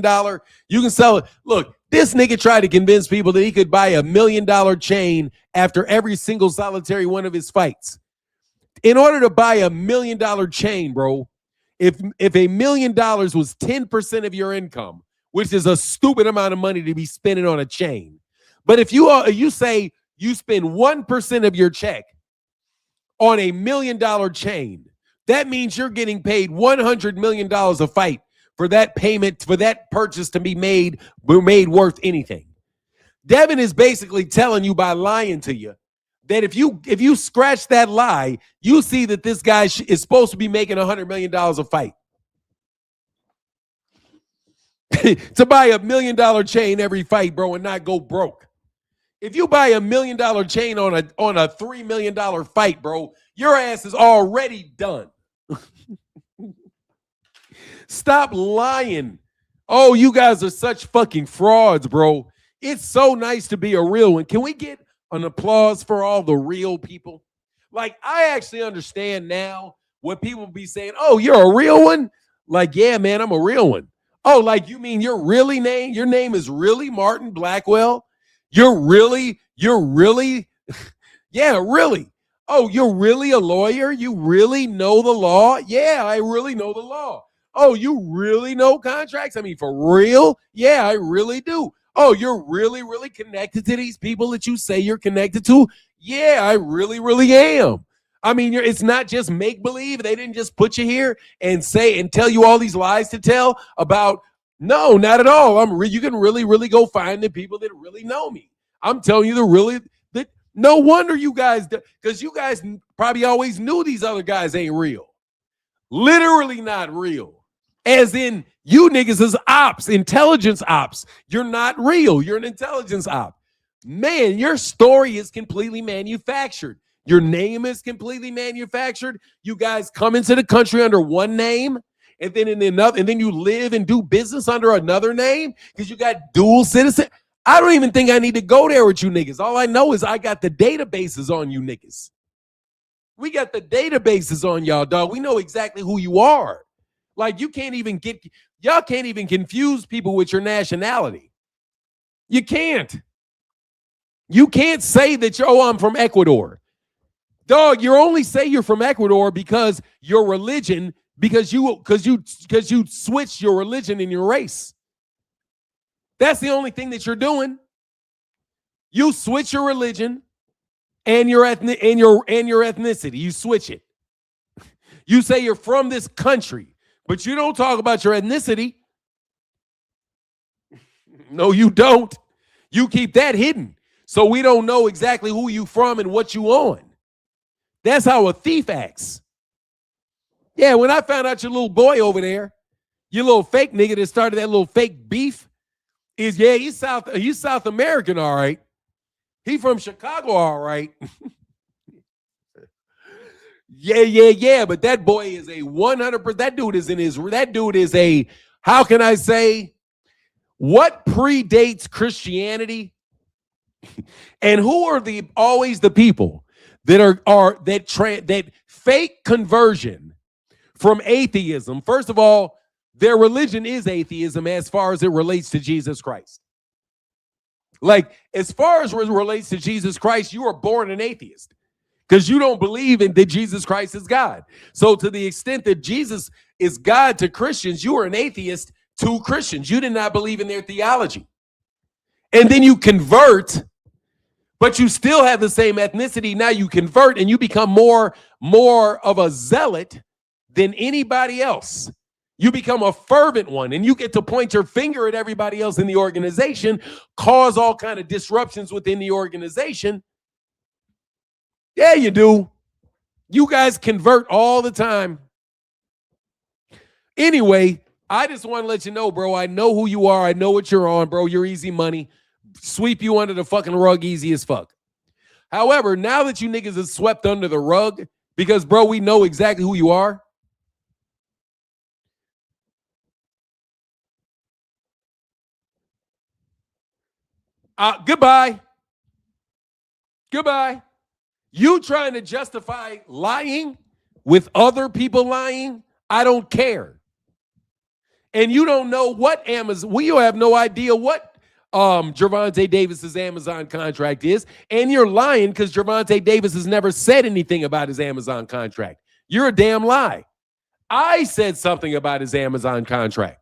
You can sell it. Look, this nigga tried to convince people that he could buy $1 million chain after every single solitary one of his fights. In order to buy $1 million chain, bro, if $1 million was 10% of your income, which is a stupid amount of money to be spending on a chain, but if you say you spend 1% of your check on $1 million chain, that means you're getting paid $100 million a fight for that payment, for that purchase to be made worth anything. Devin is basically telling you by lying to you that if you scratch that lie, you see that this guy is supposed to be making $100 million a fight. To buy $1 million chain every fight, bro, and not go broke. If you buy $1 million chain on a $3 million fight, bro, your ass is already done. Stop lying. Oh, you guys are such fucking frauds, bro. It's so nice to be a real one. Can we get an applause for all the real people? Like, I actually understand now what people be saying. Oh, you're a real one? Like, yeah, man, I'm a real one. Oh, like, you mean your name is really Martin Blackwell? You're really, yeah, really. Oh, you're really a lawyer? You really know the law? Yeah, I really know the law. Oh, you really know contracts? I mean, for real? Yeah, I really do. Oh, you're really, really connected to these people that you say you're connected to? Yeah, I really, really am. I mean, it's not just make-believe. They didn't just put you here and say and tell you all these lies to tell about. No, not at all. You can really, really go find the people that really know me. I'm telling you that no wonder you guys, because you guys probably always knew these other guys ain't real. Literally not real. As in, you niggas is ops, intelligence ops. You're not real. You're an intelligence op. Man, your story is completely manufactured. Your name is completely manufactured. You guys come into the country under one name, and then and then you live and do business under another name because you got dual citizen. I don't even think I need to go there with you niggas. All I know is I got the databases on you niggas. We got the databases on y'all, dog. We know exactly who you are. Like, y'all can't even confuse people with your nationality. You can't. You can't say that I'm from Ecuador. Dog, you only say you're from Ecuador because your religion, because you switched your religion and your race. That's the only thing that you're doing. You switch your religion and your ethnicity. You switch it. You say you're from this country, but you don't talk about your ethnicity. No, you don't. You keep that hidden. So we don't know exactly who you from and what you on. That's how a thief acts. Yeah, when I found out your little boy over there, your little fake nigga that started that little fake beef, he's South American, all right. He from Chicago, all right. Yeah, but that boy is a 100%. That dude is a, how can I say, what predates Christianity? And who are always the people that fake conversion from atheism? First of all, their religion is atheism as far as it relates to Jesus Christ. Like, as far as it relates to Jesus Christ, you are born an atheist because you don't believe that Jesus Christ is God. So to the extent that Jesus is God to Christians, you are an atheist to Christians. You did not believe in their theology. And then you convert, but you still have the same ethnicity. Now you convert and you become more of a zealot than anybody else. You become a fervent one, and you get to point your finger at everybody else in the organization, cause all kind of disruptions within the organization. Yeah, you do. You guys convert all the time. Anyway, I just want to let you know, bro, I know who you are. I know what you're on, bro. You're easy money. Sweep you under the fucking rug easy as fuck. However, now that you niggas are swept under the rug, because, bro, we know exactly who you are. Goodbye. Goodbye. You trying to justify lying with other people lying? I don't care. And you don't know what Amazon, you have no idea what Gervonta Davis's Amazon contract is, and you're lying because Gervonta Davis has never said anything about his Amazon contract. You're a damn lie. I said something about his Amazon contract.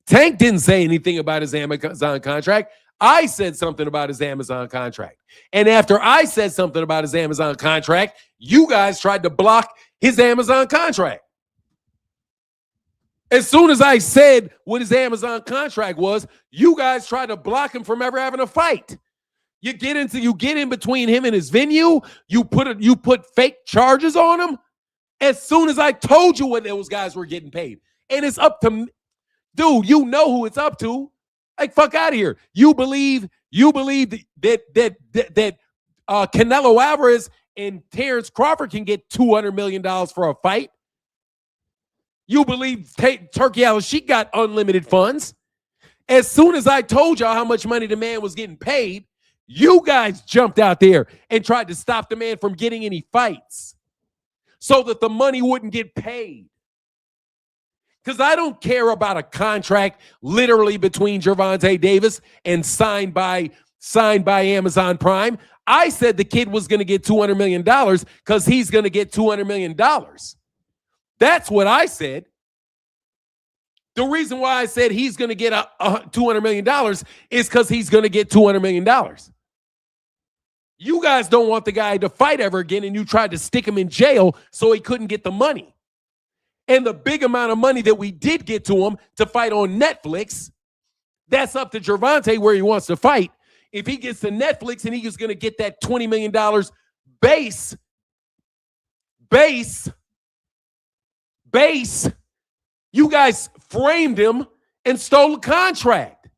Tank didn't say anything about his Amazon contract. I said something about his Amazon contract. And after I said something about his Amazon contract, you guys tried to block his Amazon contract. As soon as I said what his Amazon contract was, you guys tried to block him from ever having a fight. You get in between him and his venue, you put fake charges on him. As soon as I told you what those guys were getting paid. And it's up to, dude, you know who it's up to. Like, fuck out of here. You believe that Canelo Alvarez and Terrence Crawford can get $200 million for a fight? You believe Turkey Al-Sheikh got unlimited funds? As soon as I told y'all how much money the man was getting paid, you guys jumped out there and tried to stop the man from getting any fights so that the money wouldn't get paid. Because I don't care about a contract literally between Gervonta Davis and signed by Amazon Prime. I said the kid was going to get $200 million because he's going to get $200 million. That's what I said. The reason why I said he's going to get $200 million is because he's going to get $200 million. You guys don't want the guy to fight ever again, and you tried to stick him in jail so he couldn't get the money. And the big amount of money that we did get to him to fight on Netflix, that's up to Gervonta where he wants to fight. If he gets to Netflix and he's going to get that $20 million base, you guys framed him and stole the contract.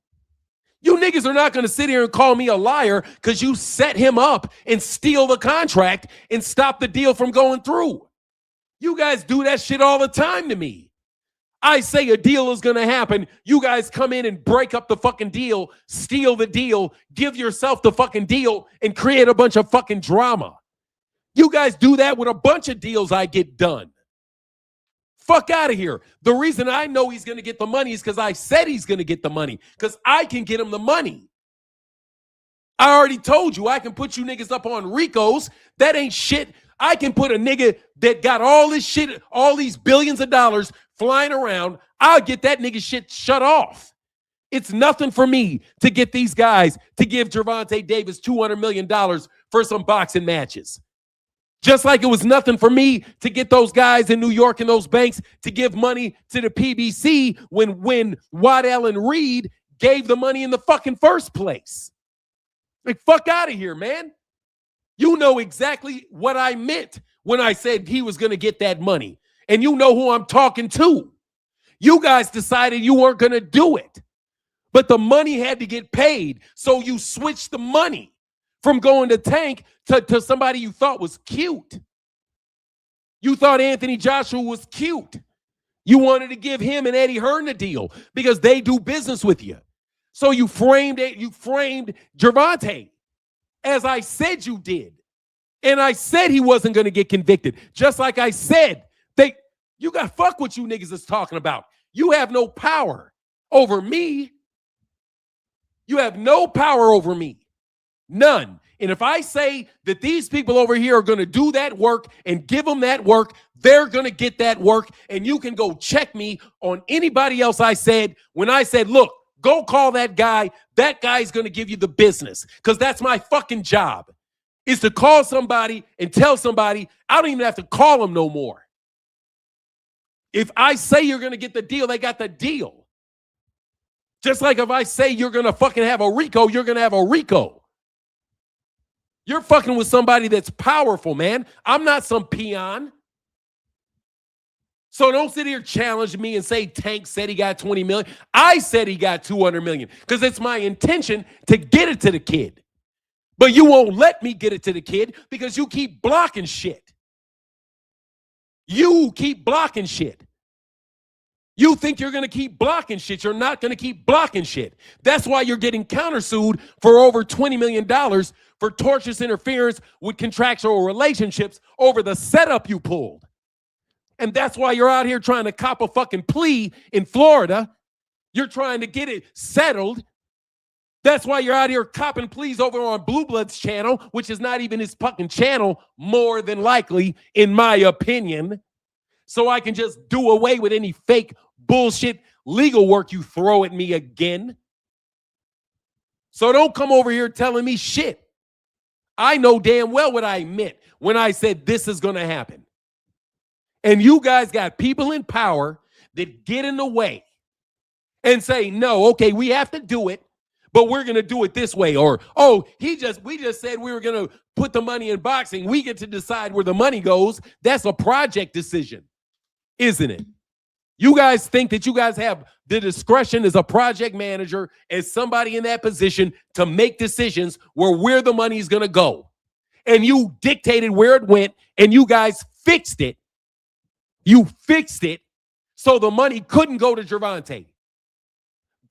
You niggas are not going to sit here and call me a liar because you set him up and steal the contract and stop the deal from going through. You guys do that shit all the time to me. I say a deal is going to happen. You guys come in and break up the fucking deal, steal the deal, give yourself the fucking deal, and create a bunch of fucking drama. You guys do that with a bunch of deals I get done. Fuck out of here. The reason I know he's going to get the money is because I said he's going to get the money, because I can get him the money. I already told you I can put you niggas up on Ricos. That ain't shit. I can put a nigga that got all this shit, all these billions of dollars flying around. I'll get that nigga shit shut off. It's nothing for me to get these guys to give Gervonta Davis $200 million for some boxing matches. Just like it was nothing for me to get those guys in New York and those banks to give money to the PBC when Waddell and Reed gave the money in the fucking first place. Like, fuck out of here, man. You know exactly what I meant when I said he was going to get that money. And you know who I'm talking to. You guys decided you weren't going to do it. But the money had to get paid. So you switched the money from going to Tank to somebody you thought was cute. You thought Anthony Joshua was cute. You wanted to give him and Eddie Hearn a deal because they do business with you. So you framed Gervonta, as I said you did. And I said he wasn't going to get convicted. Just like I said, you got fuck what you niggas is talking about. You have no power over me. You have no power over me. None. And if I say that these people over here are going to do that work and give them that work, they're going to get that work. And you can go check me on anybody else I said when I said, look, go call that guy. That guy's going to give you the business because that's my fucking job, is to call somebody and tell somebody. I don't even have to call them no more. If I say you're going to get the deal, they got the deal. Just like if I say you're going to fucking have a RICO, you're going to have a RICO. You're fucking with somebody that's powerful, man. I'm not some peon. So don't sit here challenge me and say Tank said he got 20 million. I said he got 200 million because it's my intention to get it to the kid. But you won't let me get it to the kid because you keep blocking shit. You keep blocking shit. You think you're going to keep blocking shit. You're not going to keep blocking shit. That's why you're getting countersued for over $20 million for tortious interference with contractual relationships over the setup you pulled. And that's why you're out here trying to cop a fucking plea in Florida. You're trying to get it settled. That's why you're out here copping pleas over on Blue Blood's channel, which is not even his fucking channel, more than likely, in my opinion. So I can just do away with any fake bullshit legal work you throw at me again. So don't come over here telling me shit. I know damn well what I meant when I said this is going to happen. And you guys got people in power that get in the way and say, no, okay, we have to do it, but we're going to do it this way. Or, oh, we just said we were going to put the money in boxing. We get to decide where the money goes. That's a project decision, isn't it? You guys think that you guys have the discretion as a project manager, as somebody in that position to make decisions where the money is going to go. And you dictated where it went, and you guys fixed it. You fixed it so the money couldn't go to Gervonta.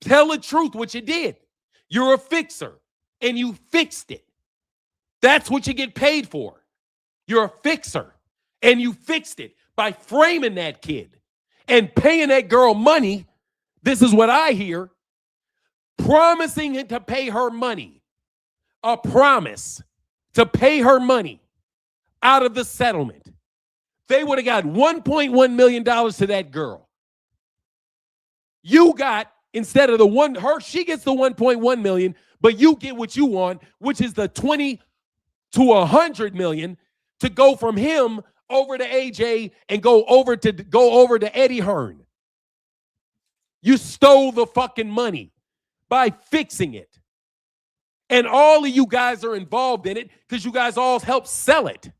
Tell the truth what you did. You're a fixer, and you fixed it. That's what you get paid for. You're a fixer, and you fixed it by framing that kid and paying that girl money. This is what I hear. Promising him to pay her money. A promise to pay her money out of the settlement. They would have got $1.1 million to that girl. You got, instead of she gets the 1.1 million, but you get what you want, which is the 20 to 100 million to go from him over to AJ and go over to Eddie Hearn. You stole the fucking money by fixing it. And all of you guys are involved in it because you guys all helped sell it.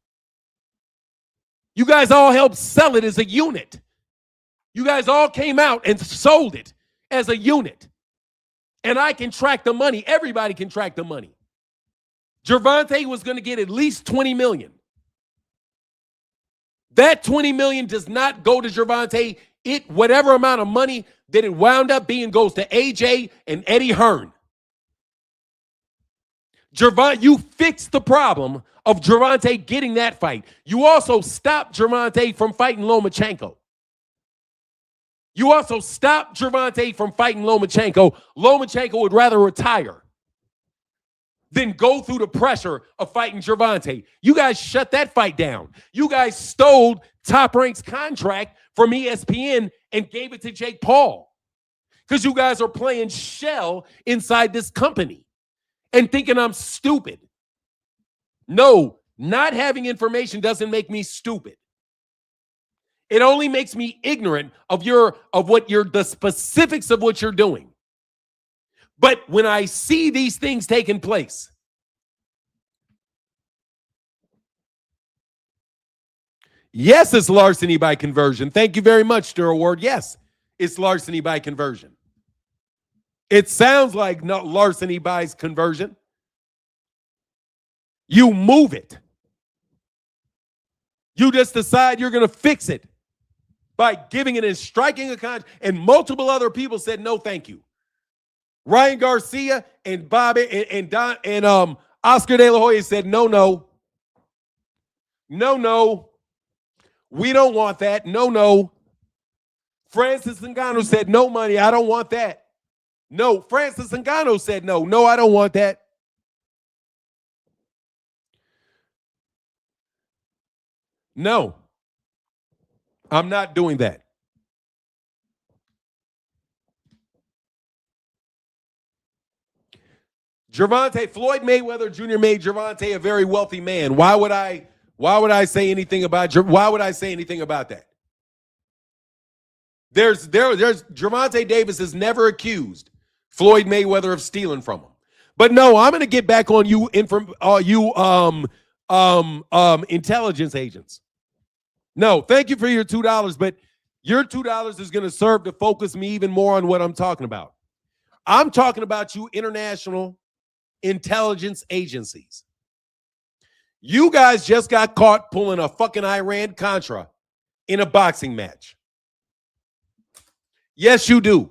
You guys all helped sell it as a unit. You guys all came out and sold it as a unit. And I can track the money. Everybody can track the money. Gervonta was going to get at least 20 million. That 20 million does not go to Gervonta. Whatever amount of money that it wound up being goes to AJ and Eddie Hearn. You fixed the problem of Gervonta getting that fight. You also stopped Gervonta from fighting Lomachenko. You also stopped Gervonta from fighting Lomachenko. Lomachenko would rather retire than go through the pressure of fighting Gervonta. You guys shut that fight down. You guys stole Top Rank's contract from ESPN and gave it to Jake Paul because you guys are playing shell inside this company and thinking I'm stupid. No, not having information doesn't make me stupid. It only makes me ignorant of the specifics of what you're doing. But when I see these things taking place, yes, it's larceny by conversion. Thank you very much, Stir Award. Yes, it's larceny by conversion. It sounds like larceny by conversion. You move it. You just decide you're going to fix it by giving it and striking a contract. And multiple other people said no, thank you. Ryan Garcia and Bobby and Oscar De La Hoya said no. We don't want that. No. Francis Ngannou said no money. I don't want that. No. Francis Ngannou said no. No, I don't want that. No. I'm not doing that. Floyd Mayweather Jr. made Gervonta a very wealthy man. Why would I say anything about that? There's Gervonta Davis has never accused Floyd Mayweather of stealing from him. But no, I'm going to get back on you intelligence agents. No, thank you for your $2, but your $2 is going to serve to focus me even more on what I'm talking about. I'm talking about you international intelligence agencies. You guys just got caught pulling a fucking Iran-Contra in a boxing match. Yes, you do.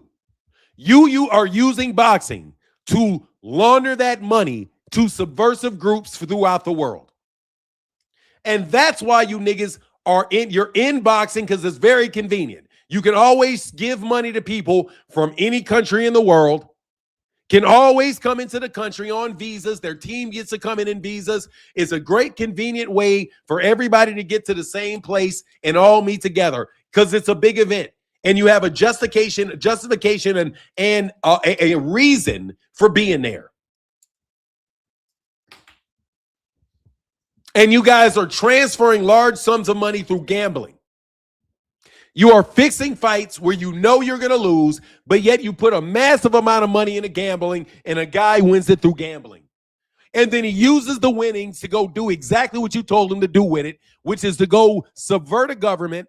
You are using boxing to launder that money to subversive groups throughout the world. And that's why you niggas you're in boxing, because it's very convenient. You can always give money to people from any country in the world, can always come into the country on visas. Their team gets to come in visas. It's a great convenient way for everybody to get to the same place and all meet together, because it's a big event. And you have a justification and a reason for being there. And you guys are transferring large sums of money through gambling. You are fixing fights where you know you're going to lose, but yet you put a massive amount of money into gambling, and a guy wins it through gambling. And then he uses the winnings to go do exactly what you told him to do with it, which is to go subvert a government,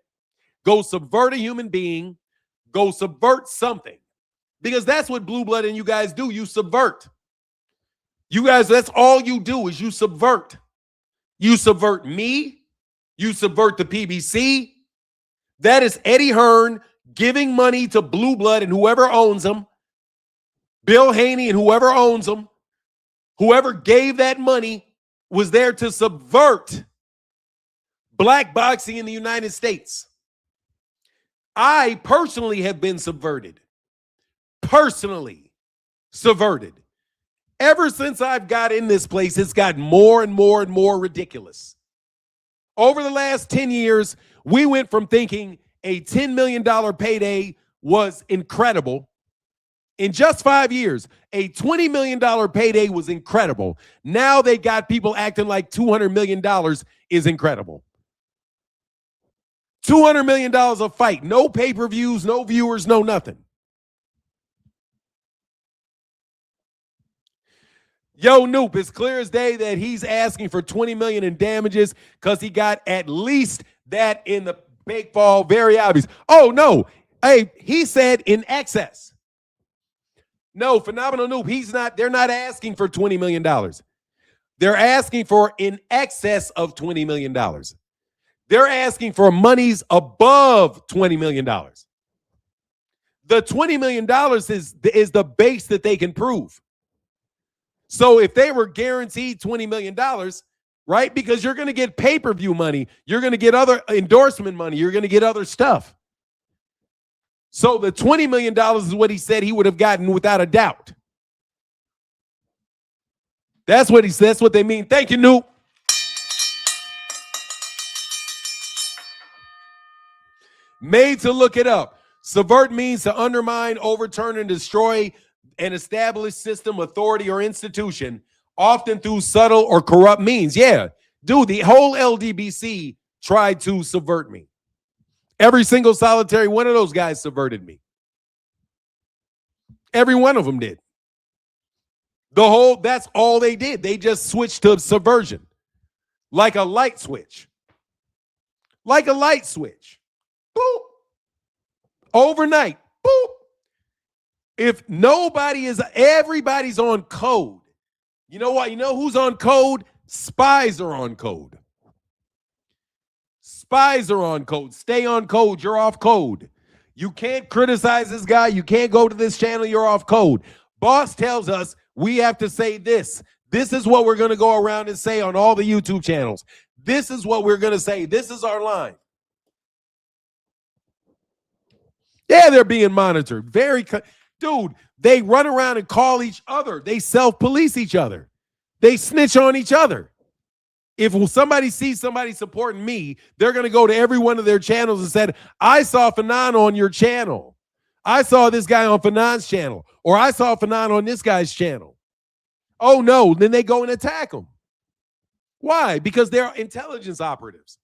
go subvert a human being, go subvert something. Because that's what Blue Blood and you guys do. You subvert. You guys, that's all you do is you subvert. You subvert me. You subvert the PBC. That is Eddie Hearn giving money to Blue Blood and whoever owns them. Bill Haney and whoever owns them. Whoever gave that money was there to subvert black boxing in the United States. I personally have been subverted. Personally subverted. Ever since I've got in this place, it's gotten more and more and more ridiculous. Over the last 10 years, we went from thinking a $10 million payday was incredible. In just 5 years, a $20 million payday was incredible. Now they got people acting like $200 million is incredible. $200 million a fight. No pay-per-views, no viewers, no nothing. Yo, Noop, it's clear as day that he's asking for $20 million in damages because he got at least that in the big fall. Very obvious. Oh, no. Hey, he said in excess. No, Phenomenal Noop, they're not asking for $20 million. They're asking for in excess of $20 million. They're asking for monies above $20 million. The $20 million is the base that they can prove. So if they were guaranteed $20 million, right? Because you're going to get pay-per-view money. You're going to get other endorsement money. You're going to get other stuff. So the $20 million is what he said he would have gotten without a doubt. That's what he said. That's what they mean. Thank you, Noop. Made to look it up. Subvert means to undermine, overturn, and destroy an established system, authority, or institution, often through subtle or corrupt means. Yeah, dude, the whole LDBC tried to subvert me. Every single solitary one of those guys subverted me. Every one of them did. That's all they did. They just switched to subversion. Like a light switch. Like a light switch. Boop. Overnight. Boop. If everybody's on code. You know what? You know who's on code? Spies are on code. Spies are on code. Stay on code. You're off code. You can't criticize this guy. You can't go to this channel. You're off code. Boss tells us we have to say this. This is what we're going to go around and say on all the YouTube channels. This is what we're going to say. This is our line. Yeah, they're being monitored. Dude, they run around and call each other. They self-police each other. They snitch on each other. If somebody sees somebody supporting me, they're going to go to every one of their channels and say, I saw Fanon on your channel. I saw this guy on Fanon's channel. Or I saw Fanon on this guy's channel. Oh, no. Then they go and attack them. Why? Because they're intelligence operatives.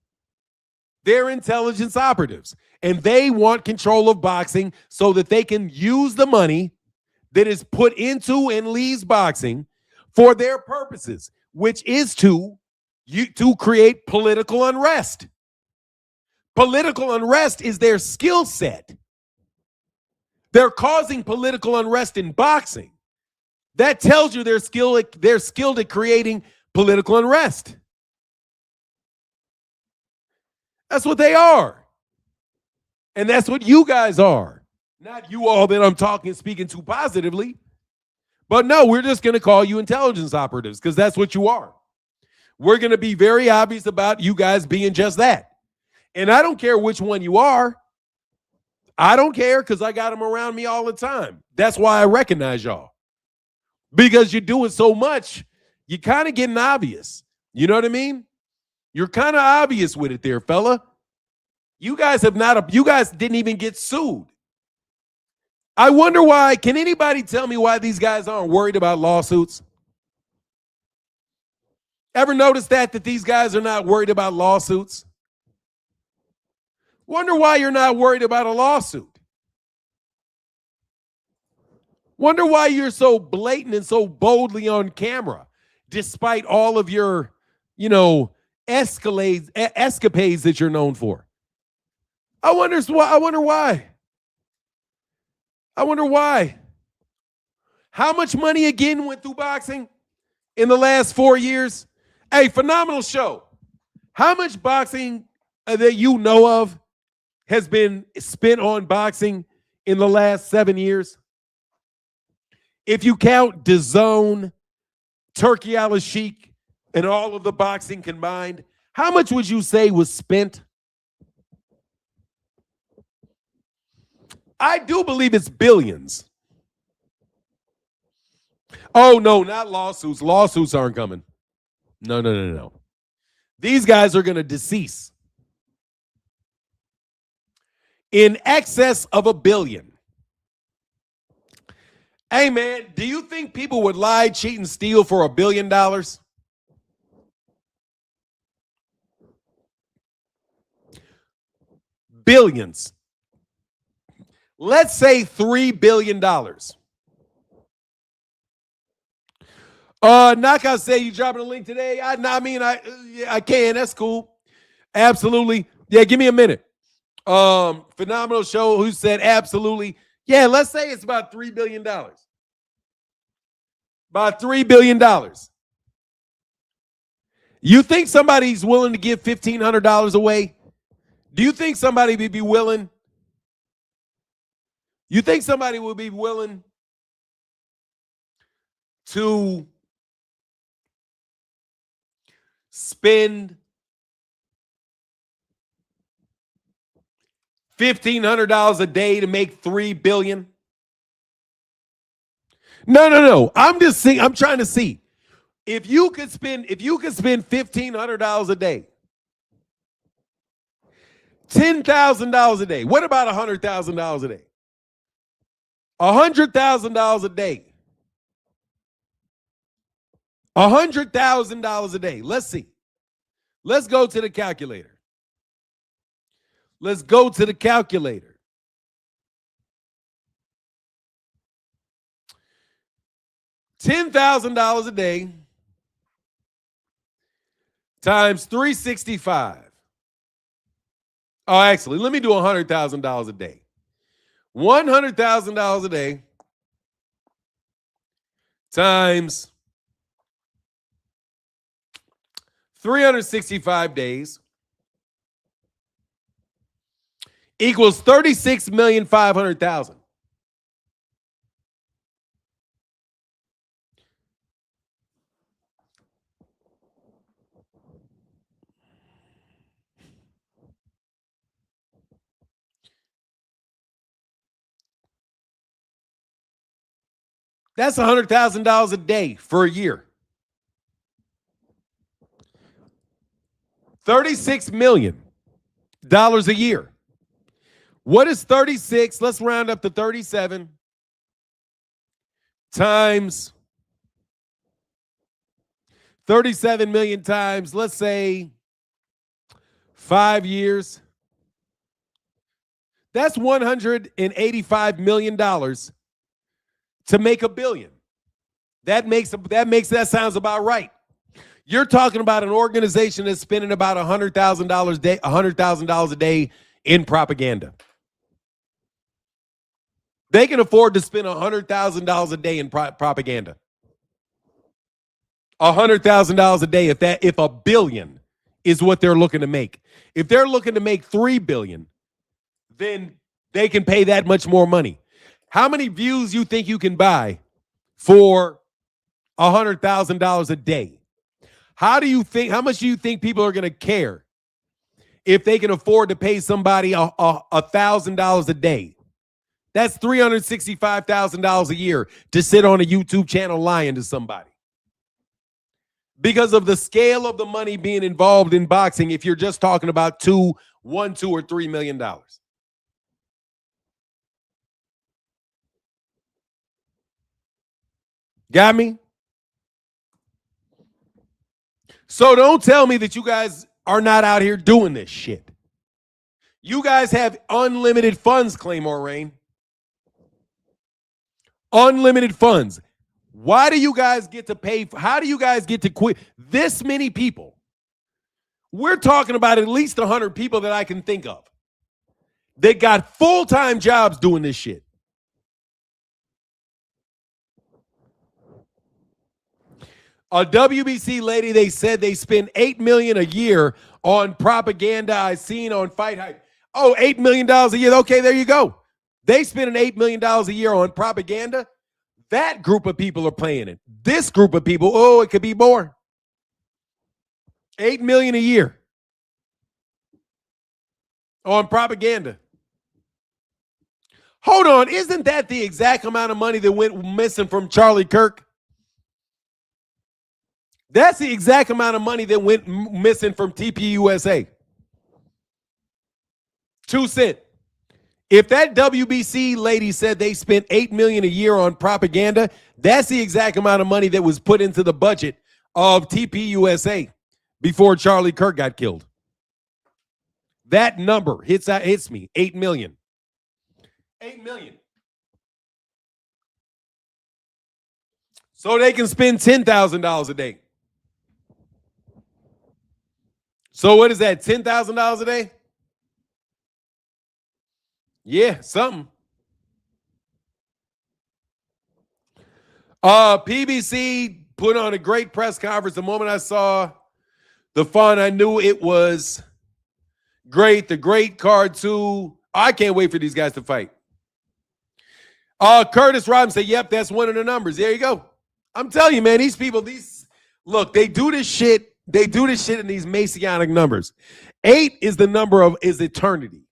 They're intelligence operatives. And they want control of boxing so that they can use the money that is put into and leaves boxing for their purposes, which is to create political unrest. Political unrest is their skill set. They're causing political unrest in boxing. That tells you they're skilled at creating political unrest. That's what they are. And that's what you guys are. Not you all that I'm speaking to positively. But no, we're just going to call you intelligence operatives because that's what you are. We're going to be very obvious about you guys being just that. And I don't care which one you are. I don't care because I got them around me all the time. That's why I recognize y'all. Because you're doing so much, you're kind of getting obvious. You know what I mean? You're kind of obvious with it there, fella. You guys didn't even get sued. I wonder why. Can anybody tell me why these guys aren't worried about lawsuits? Ever notice that these guys are not worried about lawsuits? Wonder why you're not worried about a lawsuit. Wonder why you're so blatant and so boldly on camera, despite all of your, escapades that you're known for. I wonder why. How much money again went through boxing in the last 4 years? Hey, phenomenal show. How much boxing that you know of has been spent on boxing in the last 7 years? If you count DAZN, Turkey Al-Sheikh, and all of the boxing combined, how much would you say was spent? I do believe it's billions. Oh, no, not lawsuits. Lawsuits aren't coming. No. These guys are going to decease. In excess of $1 billion. Hey, man, do you think people would lie, cheat, and steal for $1 billion? Billions. Let's say $3 billion. Knockout say you dropping a link today. I can. That's cool. Absolutely. Yeah, give me a minute. Phenomenal show. Who said absolutely? Yeah, let's say it's about $3 billion. About $3 billion. You think somebody's willing to give $1,500 away? Do you think somebody would be willing? You think somebody would be willing to spend $1,500 a day to make $3 billion? No. I'm trying to see if you could spend $1,500 a day, $10,000 a day. What about $100,000 a day? $100,000 a day. $100,000 a day. Let's see. Let's go to the calculator. $10,000 a day times 365. Oh, actually, let me do $100,000 a day. $100,000 a day times 365 days equals 36,500,000. That's $100,000 a day for a year. $36 million a year. What is 36? Let's round up to 37 times 37 million times, let's say 5 years. That's $185 million to make $1 billion. That sounds about right. You're talking about an organization that's spending about $100,000 a day in propaganda. They can afford to spend $100,000 a day in propaganda. $100,000 a day if a billion is what they're looking to make. If they're looking to make $3 billion, then they can pay that much more money. How many views you think you can buy for $100,000 a day? How much do you think people are going to care if they can afford to pay somebody $1,000 a day? That's $365,000 a year to sit on a YouTube channel lying to somebody. Because of the scale of the money being involved in boxing, if you're just talking about $1, $2, or $3 million. Got me? So don't tell me that you guys are not out here doing this shit. You guys have unlimited funds, Claymore Rain. Unlimited funds. Why do you guys get to pay? How do you guys get to quit? This many people. We're talking about at least 100 people that I can think of that got full-time jobs doing this shit. A WBC lady, they said they spend $8 million a year on propaganda I seen on Fight Hype. Oh, $8 million a year. Okay, there you go. They spend $8 million a year on propaganda. That group of people are paying it. This group of people, oh, it could be more. $8 million a year on propaganda. Hold on, isn't that the exact amount of money that went missing from Charlie Kirk? That's the exact amount of money that went missing from TPUSA. 2 cents. If that WBC lady said they spent $8 million a year on propaganda, that's the exact amount of money that was put into the budget of TPUSA before Charlie Kirk got killed. That number hits me, $8 million. $8 million. So they can spend $10,000 a day. So what is that, $10,000 a day? Yeah, something. PBC put on a great press conference. The moment I saw the fun, I knew it was great. The great card too. I can't wait for these guys to fight. Curtis Robinson said, yep, that's one of the numbers. There you go. I'm telling you, man, these people, look, they do this shit. They do this shit in these Messianic numbers. 8 is the number is eternity.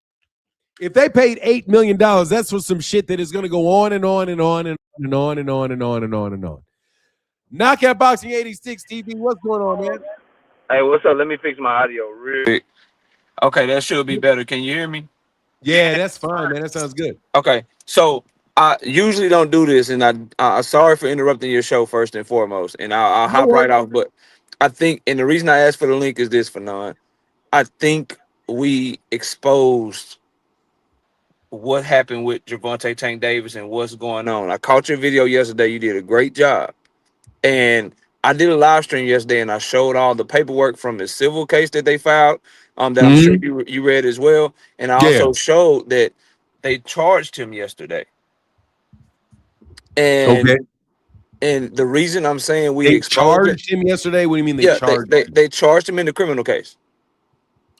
If they paid $8 million, that's for some shit that is going to go on and on and on and on and on and on and on and on and on. Knockout Boxing 86 TV, what's going on, man? Hey, what's up? Let me fix my audio real quick. Okay, that should be better. Can you hear me? Yeah, that's fine, man. That sounds good. Okay, so I usually don't do this, and I'm sorry for interrupting your show first and foremost, and I'll hop right off. But I think, and the reason I asked for the link is this, Fanon. I think we exposed what happened with Gervonta Tank Davis and what's going on. I caught your video yesterday. You did a great job. And I did a live stream yesterday, and I showed all the paperwork from the civil case that they filed that I'm sure you read as well. And I also showed that they charged him yesterday. And and the reason I'm saying they charged him yesterday? What do you mean they charged him? They charged him in the criminal case.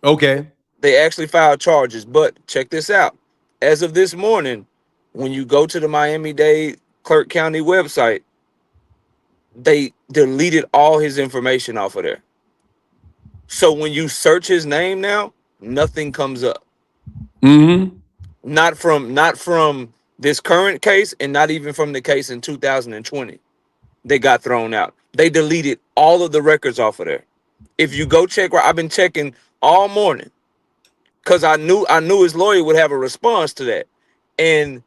Okay. They actually filed charges. But check this out. As of this morning, when you go to the Miami-Dade Clark County website, they deleted all his information off of there. So when you search his name now, nothing comes up. Not from this current case, and not even from the case in 2020. They got thrown out. They deleted all of the records off of there. If you go check, I've been checking all morning because I knew his lawyer would have a response to that, and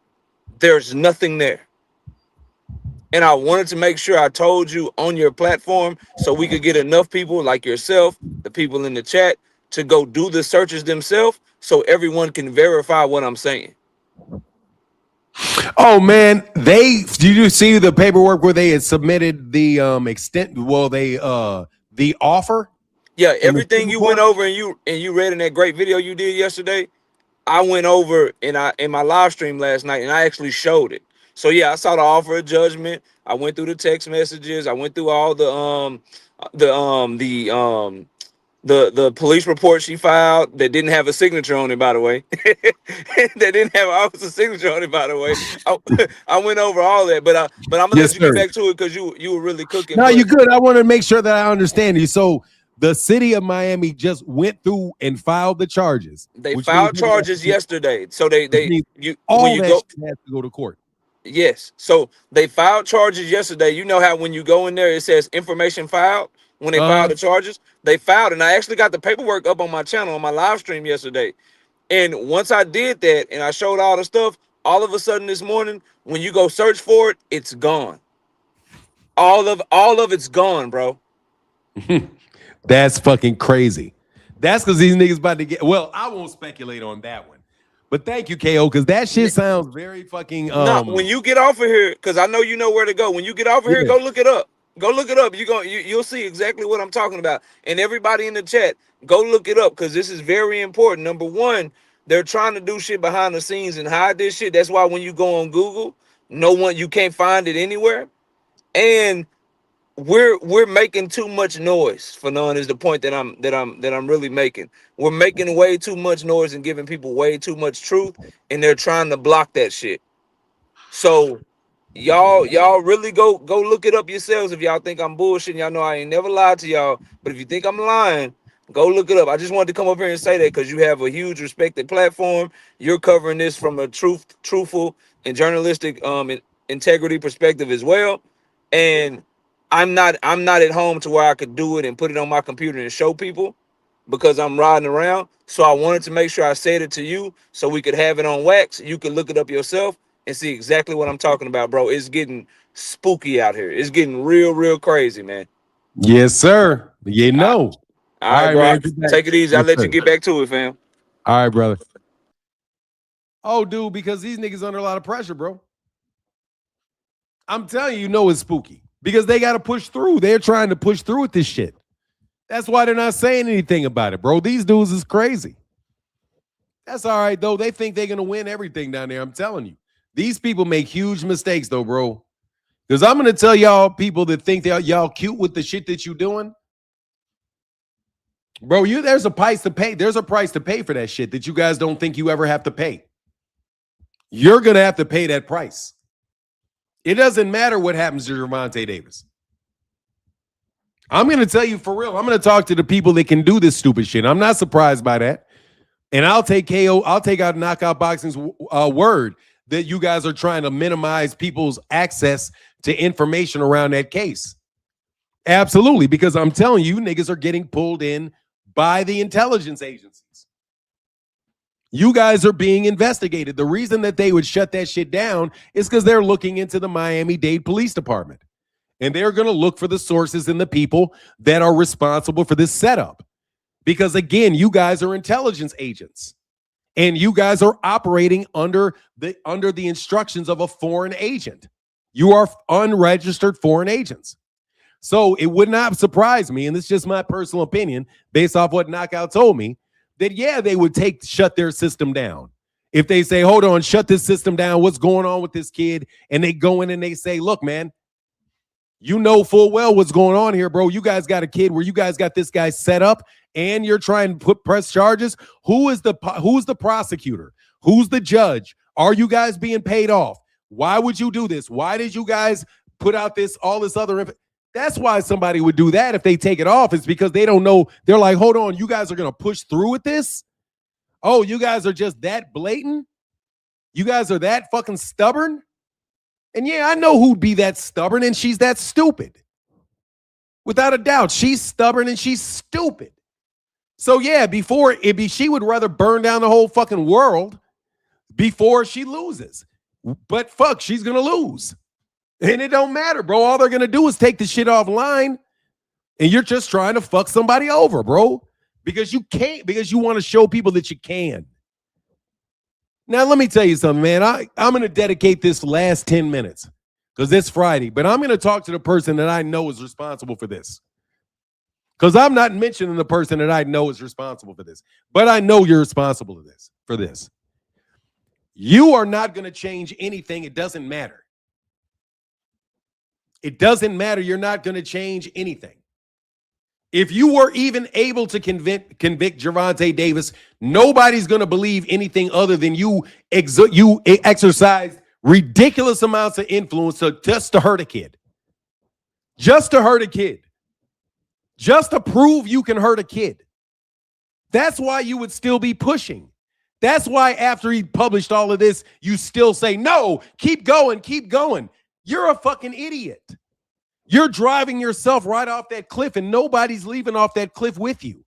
there's nothing there. And I wanted to make sure I told you on your platform so we could get enough people like yourself, the people in the chat, to go do the searches themselves so everyone can verify what I'm saying. Oh man, did you see the paperwork where they had submitted the the offer? Yeah, From the everything you went over and you read in that great video you did yesterday, I went over in my live stream last night and I actually showed it. So yeah, I saw the offer of judgment. I went through the text messages. I went through all the police report she filed that didn't have a signature on it, by the way. That didn't have an officer's signature on it, by the way. I went over all that, but I'm gonna Yes, let you get sir. back to it because you were really cooking. No, but you're good. I want to make sure that I understand you. So the city of Miami just went through and filed the charges. They Which filed means charges yesterday. So they means you when all you that go shit has to go to court. yes. So they filed charges yesterday. You know how when you go in there it says information filed when they filed the charges? They filed, and I actually got the paperwork up on my channel on my live stream yesterday. And once I did that and I showed all the stuff, all of a sudden this morning, when you go search for it, it's gone. All of it's gone, bro. That's fucking crazy. That's because these niggas about to get. Well, I won't speculate on that one. But thank you, KO, because that shit sounds very fucking. No, when you get off of here, because I know you know where to go. When you get off of here, Yeah. go look it up. Go look it up. You'll see exactly what I'm talking about. And everybody in the chat, go look it up because this is very important. Number one, they're trying to do shit behind the scenes and hide this shit. That's why when you go on Google, you can't find it anywhere. And we're making too much noise. For none is the point that I'm really making. We're making way too much noise and giving people way too much truth, and they're trying to block that shit. So y'all really go look it up yourselves if y'all think I'm bullshitting. Y'all know I ain't never lied to y'all, but if you think I'm lying, go look it up. I just wanted to come up here and say that because you have a huge respected platform. You're covering this from a truthful and journalistic integrity perspective as well. And I'm not at home to where I could do it and put it on my computer and show people because I'm riding around. So I wanted to make sure I said it to you so we could have it on wax. You could look it up yourself and see exactly what I'm talking about, bro. It's getting spooky out here. It's getting real crazy, man. Yes, sir. You know. All right, bro. man. Take it easy. I'll Yes, let sir. you get back to it, fam. All right, brother. Oh, dude, because these niggas under a lot of pressure, bro. I'm telling you, it's spooky because they got to push through. They're trying to push through with this shit. That's why they're not saying anything about it, bro. These dudes is crazy. That's all right, though. They think they're going to win everything down there. I'm telling you. These people make huge mistakes, though, bro. Because I'm going to tell y'all people that think that y'all cute with the shit that you doing. Bro, there's a price to pay. There's a price to pay for that shit that you guys don't think you ever have to pay. You're going to have to pay that price. It doesn't matter what happens to Gervonta Davis. I'm going to tell you for real. I'm going to talk to the people that can do this stupid shit. I'm not surprised by that. And I'll take out Knockout Boxing's word that you guys are trying to minimize people's access to information around that case. Absolutely, because I'm telling you, niggas are getting pulled in by the intelligence agencies. You guys are being investigated. The reason that they would shut that shit down is because they're looking into the Miami-Dade Police Department. And they're going to look for the sources and the people that are responsible for this setup. Because, again, you guys are intelligence agents. And you guys are operating under the instructions of a foreign agent. You are unregistered foreign agents. So it would not surprise me, and this is just my personal opinion, based off what Knockout told me, that, yeah, they would shut their system down. If they say, hold on, shut this system down, what's going on with this kid? And they go in and they say, look, man, you know full well what's going on here, bro. You guys got a kid where you guys got this guy set up and you're trying to press charges. Who's the prosecutor? Who's the judge? Are you guys being paid off? Why would you do this? Why did you guys put out all this other information? That's why somebody would do that if they take it off. It's because they don't know. They're like, hold on, you guys are going to push through with this? Oh, you guys are just that blatant? You guys are that fucking stubborn? And yeah, I know who'd be that stubborn, and she's that stupid. Without a doubt, she's stubborn and she's stupid. So yeah, she would rather burn down the whole fucking world before she loses. But fuck, she's going to lose. And it don't matter, bro. All they're going to do is take the shit offline, and you're just trying to fuck somebody over, bro. Because you can't, because you want to show people that you can. Now, let me tell you something, man. I'm going to dedicate this last 10 minutes because it's Friday, but I'm going to talk to the person that I know is responsible for this. Because I'm not mentioning the person that I know is responsible for this, but I know you're responsible for this. You are not going to change anything. It doesn't matter. It doesn't matter. You're not going to change anything. If you were even able to convict Gervonta Davis, nobody's going to believe anything other than you exercised ridiculous amounts of influence just to hurt a kid. Just to hurt a kid. Just to prove you can hurt a kid. That's why you would still be pushing. That's why after he published all of this, you still say, no, keep going, keep going. You're a fucking idiot. You're driving yourself right off that cliff and nobody's leaving off that cliff with you.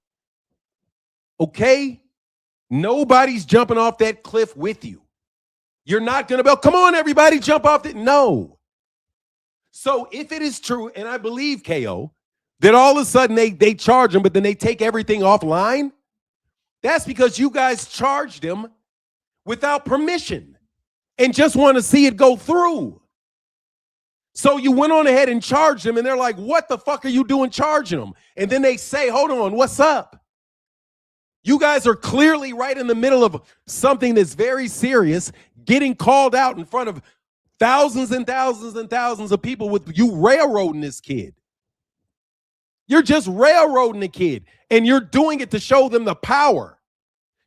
Okay? Nobody's jumping off that cliff with you. You're not going to be, come on, everybody, jump off it. No. So if it is true, and I believe, KO, that all of a sudden they charge him, but then they take everything offline, that's because you guys charged him without permission and just want to see it go through. So you went on ahead and charged him, and they're like, what the fuck are you doing charging him? And then they say, hold on, what's up? You guys are clearly right in the middle of something that's very serious, getting called out in front of thousands and thousands and thousands of people with you railroading this kid. You're just railroading the kid, and you're doing it to show them the power.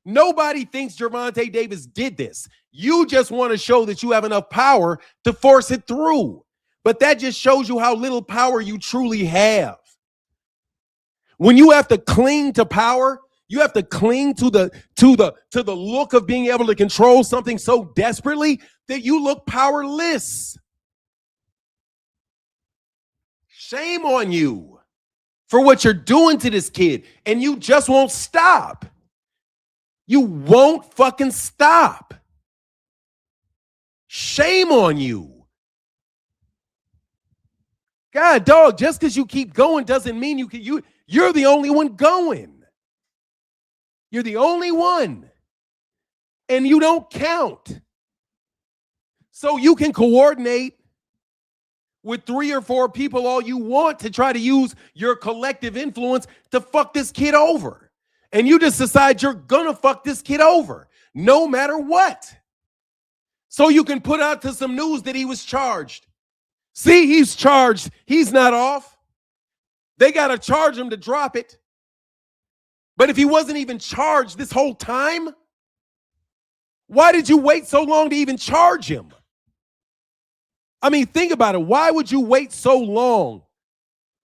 Nobody thinks Gervonta Davis did this. You just want to show that you have enough power to force it through. But that just shows you how little power you truly have. When you have to cling to power, you have to cling to the look of being able to control something so desperately that you look powerless. Shame on you for what you're doing to this kid, and you just won't stop. You won't fucking stop. Shame on you. God, dog, just because you keep going doesn't mean you're the only one going. You're the only one. And you don't count. So you can coordinate with 3 or 4 people all you want to try to use your collective influence to fuck this kid over. And you just decide you're gonna fuck this kid over, no matter what. So you can put out to some news that he was charged. See, he's charged. He's not off. They got to charge him to drop it. But if he wasn't even charged this whole time, why did you wait so long to even charge him? I mean, think about it. Why would you wait so long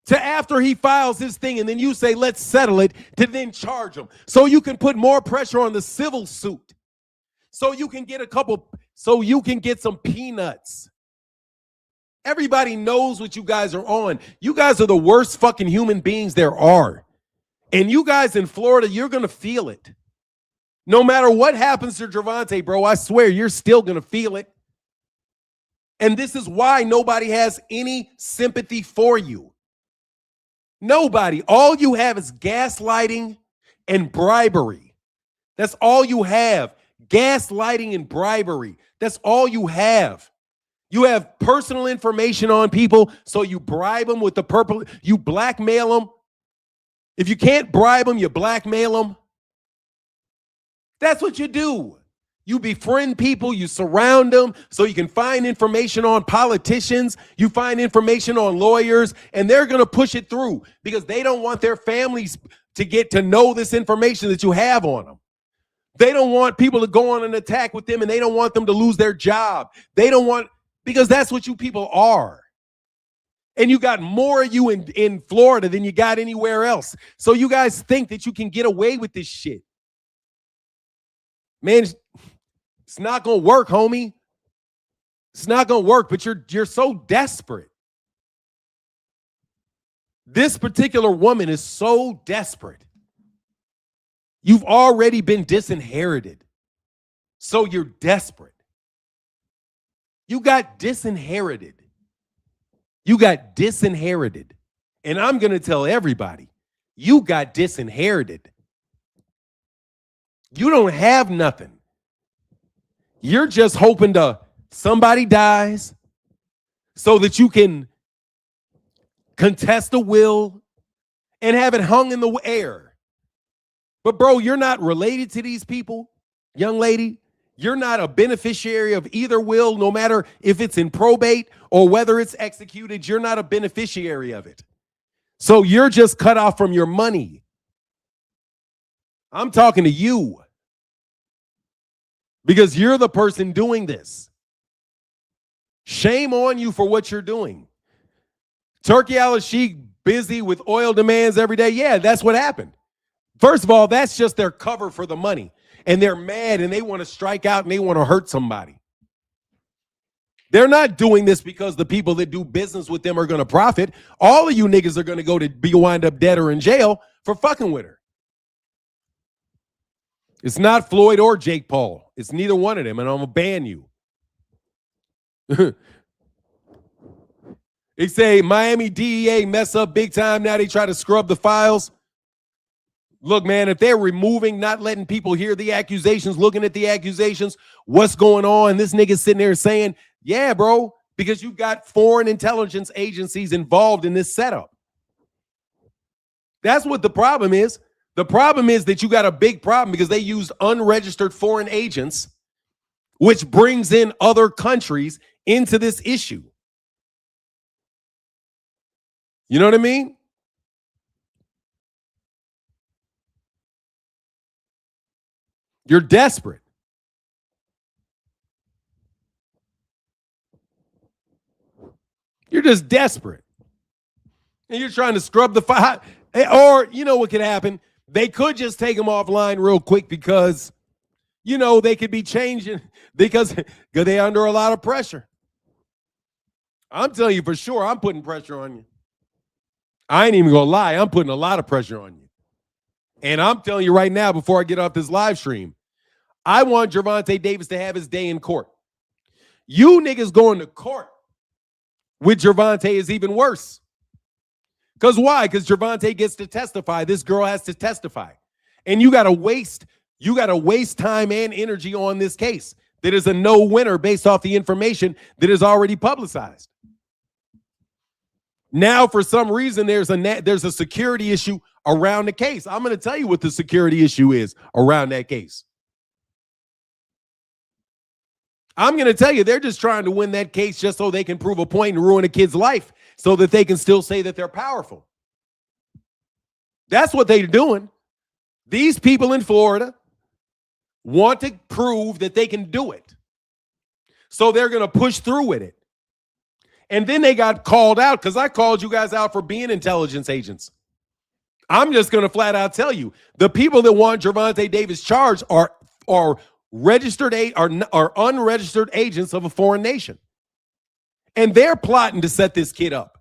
to after he files his thing and then you say, let's settle it, to then charge him? So you can put more pressure on the civil suit. So you can get some peanuts. Everybody knows what you guys are on. You guys are the worst fucking human beings there are. And you guys in Florida, you're going to feel it. No matter what happens to Gervonta, bro, I swear you're still going to feel it. And this is why nobody has any sympathy for you. Nobody. All you have is gaslighting and bribery. That's all you have. Gaslighting and bribery. That's all you have. You have personal information on people, so you bribe them with the purple. You blackmail them. If you can't bribe them, you blackmail them. That's what you do. You befriend people, you surround them so you can find information on politicians, you find information on lawyers, and they're going to push it through because they don't want their families to get to know this information that you have on them. They don't want people to go on an attack with them, and they don't want them to lose their job. They don't want... Because that's what you people are. And you got more of you in Florida than you got anywhere else. So you guys think that you can get away with this shit. Man, it's not going to work, homie. It's not going to work, but you're so desperate. This particular woman is so desperate. You've already been disinherited. So you're desperate. You got disinherited. You got disinherited. And I'm going to tell everybody, you got disinherited. You don't have nothing. You're just hoping somebody dies so that you can contest a will and have it hung in the air. But bro, you're not related to these people, young lady. You're not a beneficiary of either will, no matter if it's in probate or whether it's executed. You're not a beneficiary of it. So you're just cut off from your money. I'm talking to you because you're the person doing this. Shame on you for what you're doing. Turkey al-Sheikh busy with oil demands every day. Yeah, that's what happened. First of all, that's just their cover for the money. And they're mad and they want to strike out and they want to hurt somebody. They're not doing this because the people that do business with them are going to profit. All of you niggas are going to go to wind up dead or in jail for fucking with her. It's not Floyd or Jake Paul. It's neither one of them, and I'm going to ban you. They say Miami DEA mess up big time. Now they try to scrub the files. Look, man, if they're removing, not letting people hear the accusations, looking at the accusations, what's going on? This nigga's sitting there saying, yeah, bro, because you've got foreign intelligence agencies involved in this setup. That's what the problem is. The problem is that you got a big problem because they used unregistered foreign agents, which brings in other countries into this issue. You know what I mean? You're desperate. You're just desperate. And you're trying to scrub the file. Or, you know what could happen? They could just take them offline real quick because, you know, they could be changing because they're under a lot of pressure. I'm telling you for sure, I'm putting pressure on you. I ain't even going to lie. I'm putting a lot of pressure on you. And I'm telling you right now, before I get off this live stream, I want Gervonta Davis to have his day in court. You niggas going to court with Gervonta is even worse. Because why? Because Gervonta gets to testify. This girl has to testify. And you got to waste time and energy on this case that is a no winner based off the information that is already publicized. Now, for some reason, there's a security issue around the case. I'm going to tell you what the security issue is around that case. I'm going to tell you, they're just trying to win that case just so they can prove a point and ruin a kid's life so that they can still say that they're powerful. That's what they're doing. These people in Florida want to prove that they can do it. So they're going to push through with it. And then they got called out because I called you guys out for being intelligence agents. I'm just going to flat out tell you, the people that want Gervonta Davis charged are registered are unregistered agents of a foreign nation. And they're plotting to set this kid up.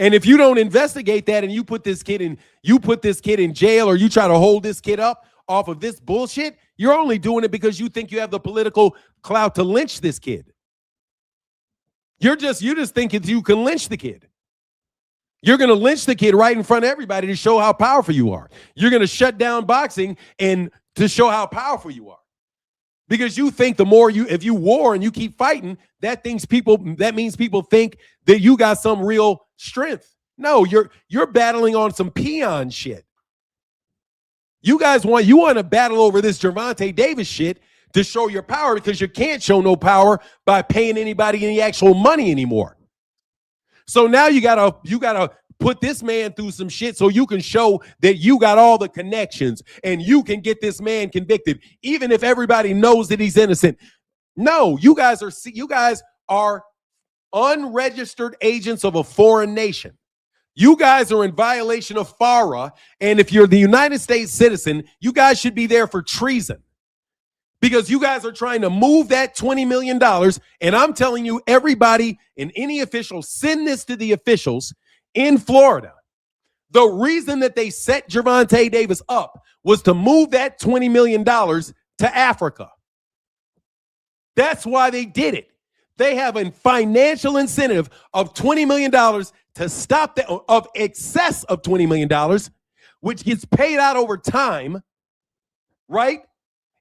And if you don't investigate that and you put this kid in jail or you try to hold this kid up off of this bullshit, you're only doing it because you think you have the political clout to lynch this kid. You just think you can lynch the kid. You're going to lynch the kid right in front of everybody to show how powerful you are. You're going to shut down boxing and to show how powerful you are. Because you think if you war and you keep fighting, that means people think that you got some real strength. No, you're battling on some peon shit. You want to battle over this Gervonta Davis shit to show your power because you can't show no power by paying anybody any actual money anymore. So now you gotta put this man through some shit so you can show that you got all the connections and you can get this man convicted, even if everybody knows that he's innocent. No, you guys are unregistered agents of a foreign nation. You guys are in violation of FARA, and if you're the United States citizen, you guys should be there for treason. Because you guys are trying to move that $20 million, and I'm telling you, everybody and any official, send this to the officials in Florida. The reason that they set Gervonta Davis up was to move that $20 million to Africa. That's why they did it. They have a financial incentive of $20 million to stop of excess of $20 million, which gets paid out over time, right?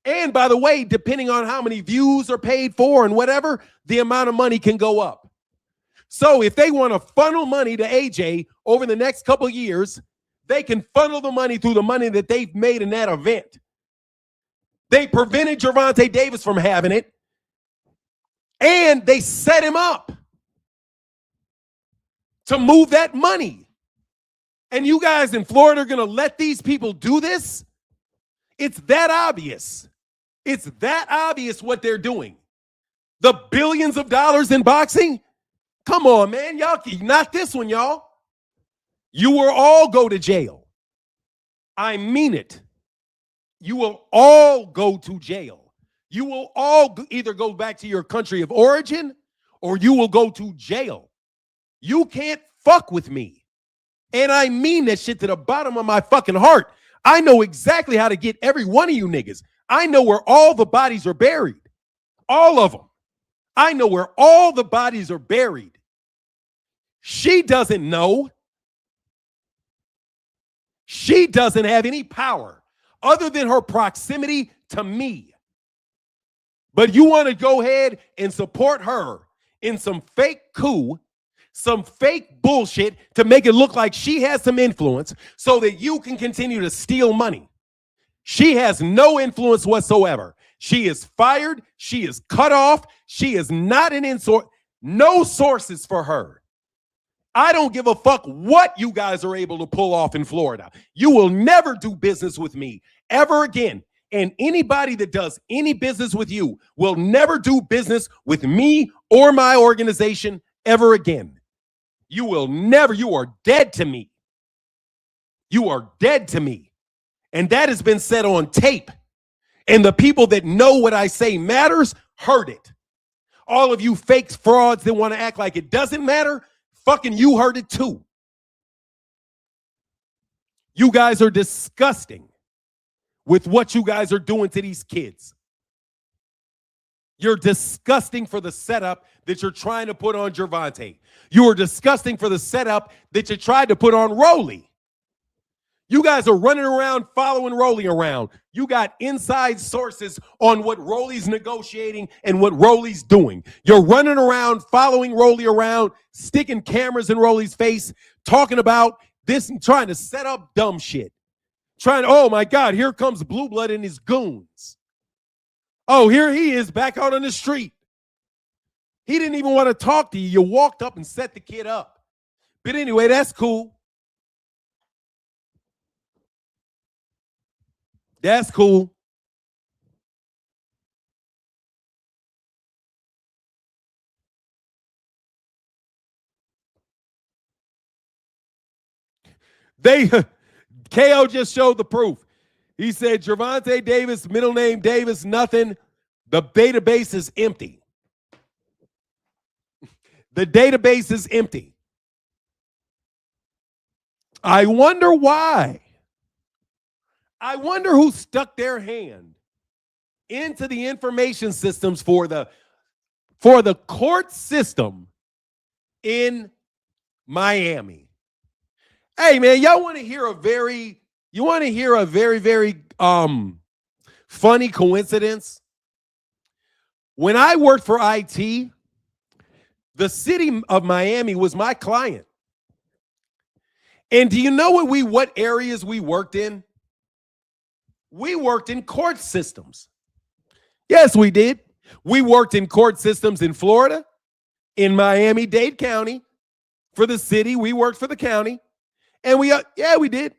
And by the way, depending on how many views are paid for and whatever, the amount of money can go up. So if they want to funnel money to AJ over the next couple of years, they can funnel the money through the money that they've made in that event. They prevented Gervonta Davis from having it, and they set him up to move that money. And you guys in Florida are going to let these people do this? It's that obvious. It's that obvious what they're doing. The billions of dollars in boxing? Come on, man. Y'all, not this one, y'all. You will all go to jail. I mean it. You will all go to jail. You will all either go back to your country of origin or you will go to jail. You can't fuck with me. And I mean that shit to the bottom of my fucking heart. I know exactly how to get every one of you niggas. I know where all the bodies are buried. All of them. I know where all the bodies are buried. She doesn't know. She doesn't have any power other than her proximity to me. But you want to go ahead and support her in some fake coup, some fake bullshit to make it look like she has some influence so that you can continue to steal money. She has no influence whatsoever. She is fired. She is cut off. She is not an in-source. No sources for her. I don't give a fuck what you guys are able to pull off in Florida. You will never do business with me ever again. And anybody that does any business with you will never do business with me or my organization ever again. You will never. You are dead to me. You are dead to me. And that has been said on tape. And the people that know what I say matters heard it. All of you fake frauds that want to act like it doesn't matter, fucking you heard it too. You guys are disgusting with what you guys are doing to these kids. You're disgusting for the setup that you're trying to put on Gervonta. You are disgusting for the setup that you tried to put on Rolly. You guys are running around following Rolly around. You got inside sources on what Rolly's negotiating and what Rolly's doing. You're running around following Rolly around, sticking cameras in Rolly's face, talking about this and trying to set up dumb shit. Oh my God, here comes Blue Blood and his goons. Oh, here he is back out on the street. He didn't even want to talk to you. You walked up and set the kid up. But anyway, that's cool. That's cool. KO just showed the proof. He said Gervonta Davis, middle name Davis, nothing. The database is empty. The database is empty. I wonder why. I wonder who stuck their hand into the information systems for the court system in Miami. Hey man, y'all want to hear a very funny coincidence? When I worked for IT, the city of Miami was my client. And do you know what areas we worked in? We worked in court systems. Yes, we did. We worked in court systems in Florida, in Miami-Dade County. For the city, we worked for the county. And we did.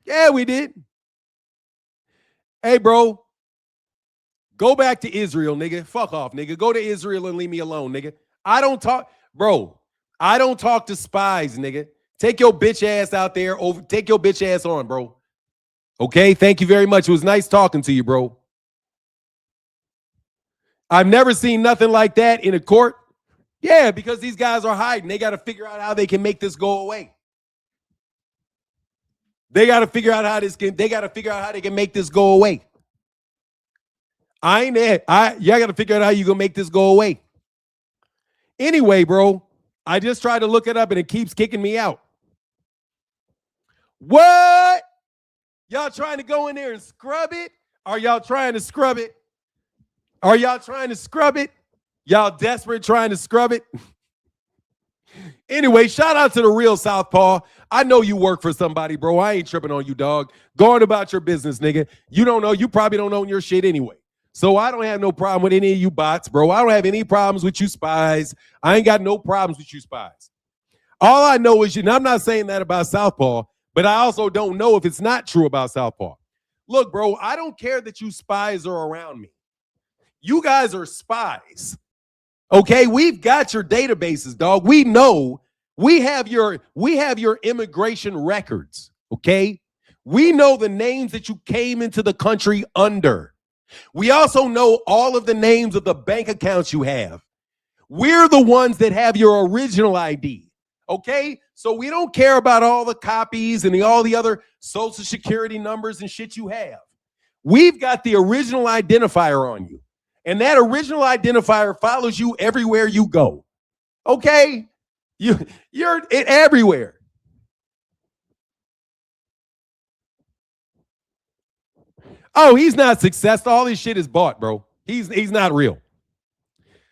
Yeah, we did. Hey, bro, go back to Israel, nigga. Fuck off, nigga. Go to Israel and leave me alone, nigga. I don't talk to spies, nigga. Take your bitch ass out there. Take your bitch ass on, bro. Okay, thank you very much. It was nice talking to you, bro. I've never seen nothing like that in a court. Yeah, because these guys are hiding. They got to figure out how they can make this go away. They got to figure out how they can make this go away. Y'all got to figure out how you gonna make this go away. Anyway, bro, I just tried to look it up and it keeps kicking me out. What? Y'all trying to go in there and scrub it? Are y'all trying to scrub it? Are y'all trying to scrub it? Y'all desperate trying to scrub it? Anyway, shout out to the real Southpaw. I know you work for somebody, bro. I ain't tripping on you, dog. Go on about your business, nigga. You don't know. You probably don't own your shit anyway. So I don't have no problem with any of you bots, bro. I don't have any problems with you spies. I ain't got no problems with you spies. All I know is, and I'm not saying that about Southpaw, but I also don't know if it's not true about Southpaw. Look, bro, I don't care that you spies are around me. You guys are spies. Okay, we've got your databases, dog. We know we have your immigration records. Okay, we know the names that you came into the country under. We also know all of the names of the bank accounts you have. We're the ones that have your original ID. Okay, so we don't care about all the copies and all the other social security numbers and shit you have. We've got the original identifier on you. And that original identifier follows you everywhere you go. Okay? You're everywhere. Oh, he's not successful. All this shit is bought, bro. He's not real.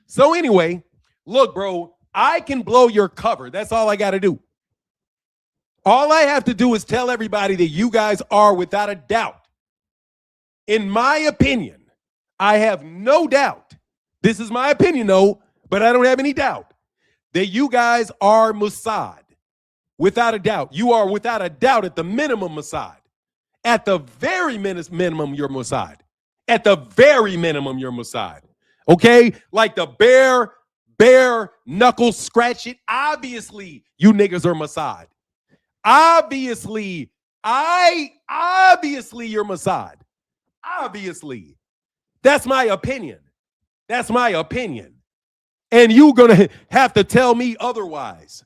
So anyway, look, bro, I can blow your cover. That's all I got to do. All I have to do is tell everybody that you guys are, without a doubt, in my opinion, I have no doubt, this is my opinion though, but I don't have any doubt, that you guys are Mossad. Without a doubt. You are without a doubt at the minimum Mossad. At the very minimum, you're Mossad. At the very minimum, you're Mossad. Okay? Like the bare knuckle scratch it. Obviously, you niggas are Mossad. Obviously, you're Mossad. Obviously. That's my opinion. That's my opinion. And you're going to have to tell me otherwise.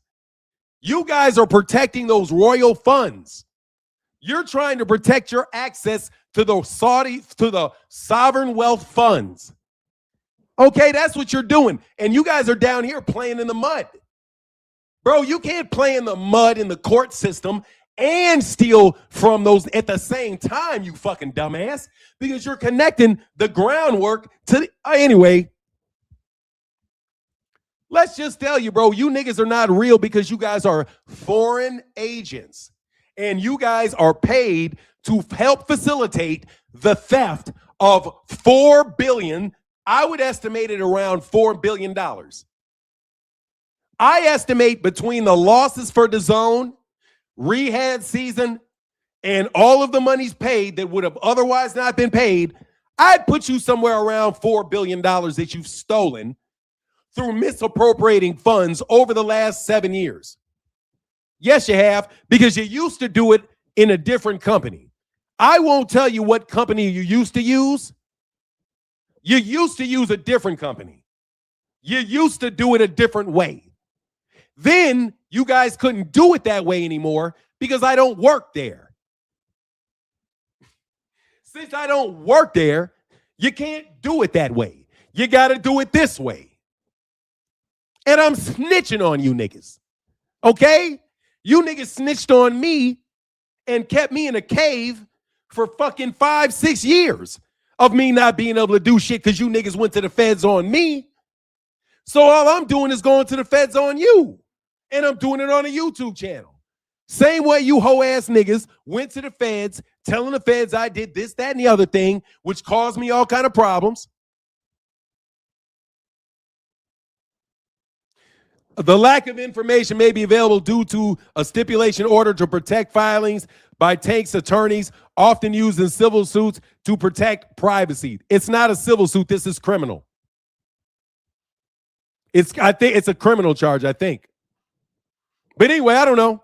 You guys are protecting those royal funds. You're trying to protect your access to the sovereign wealth funds. Okay, that's what you're doing. And you guys are down here playing in the mud. Bro, you can't play in the mud in the court system and steal from those at the same time, you fucking dumbass, because you're connecting the groundwork to the, anyway. Let's just tell you, bro, you niggas are not real because you guys are foreign agents and you guys are paid to help facilitate the theft of $4 billion. I would estimate it around $4 billion. I estimate between the losses for DAZN, rehab season, and all of the monies paid that would have otherwise not been paid, I'd put you somewhere around $4 billion that you've stolen through misappropriating funds over the last 7 years. Yes, you have, because you used to do it in a different company. I won't tell you what company you used to use. You used to use a different company. You used to do it a different way. Then you guys couldn't do it that way anymore because I don't work there. Since I don't work there, you can't do it that way. You got to do it this way. And I'm snitching on you niggas. Okay? You niggas snitched on me and kept me in a cave for fucking 5-6 years of me not being able to do shit because you niggas went to the feds on me. So all I'm doing is going to the feds on you. And I'm doing it on a YouTube channel. Same way you hoe-ass niggas went to the feds, telling the feds I did this, that, and the other thing, which caused me all kind of problems. The lack of information may be available due to a stipulation order to protect filings by Tank's attorneys, often used in civil suits to protect privacy. It's not a civil suit. This is criminal. I think it's a criminal charge, I think. But anyway, I don't know.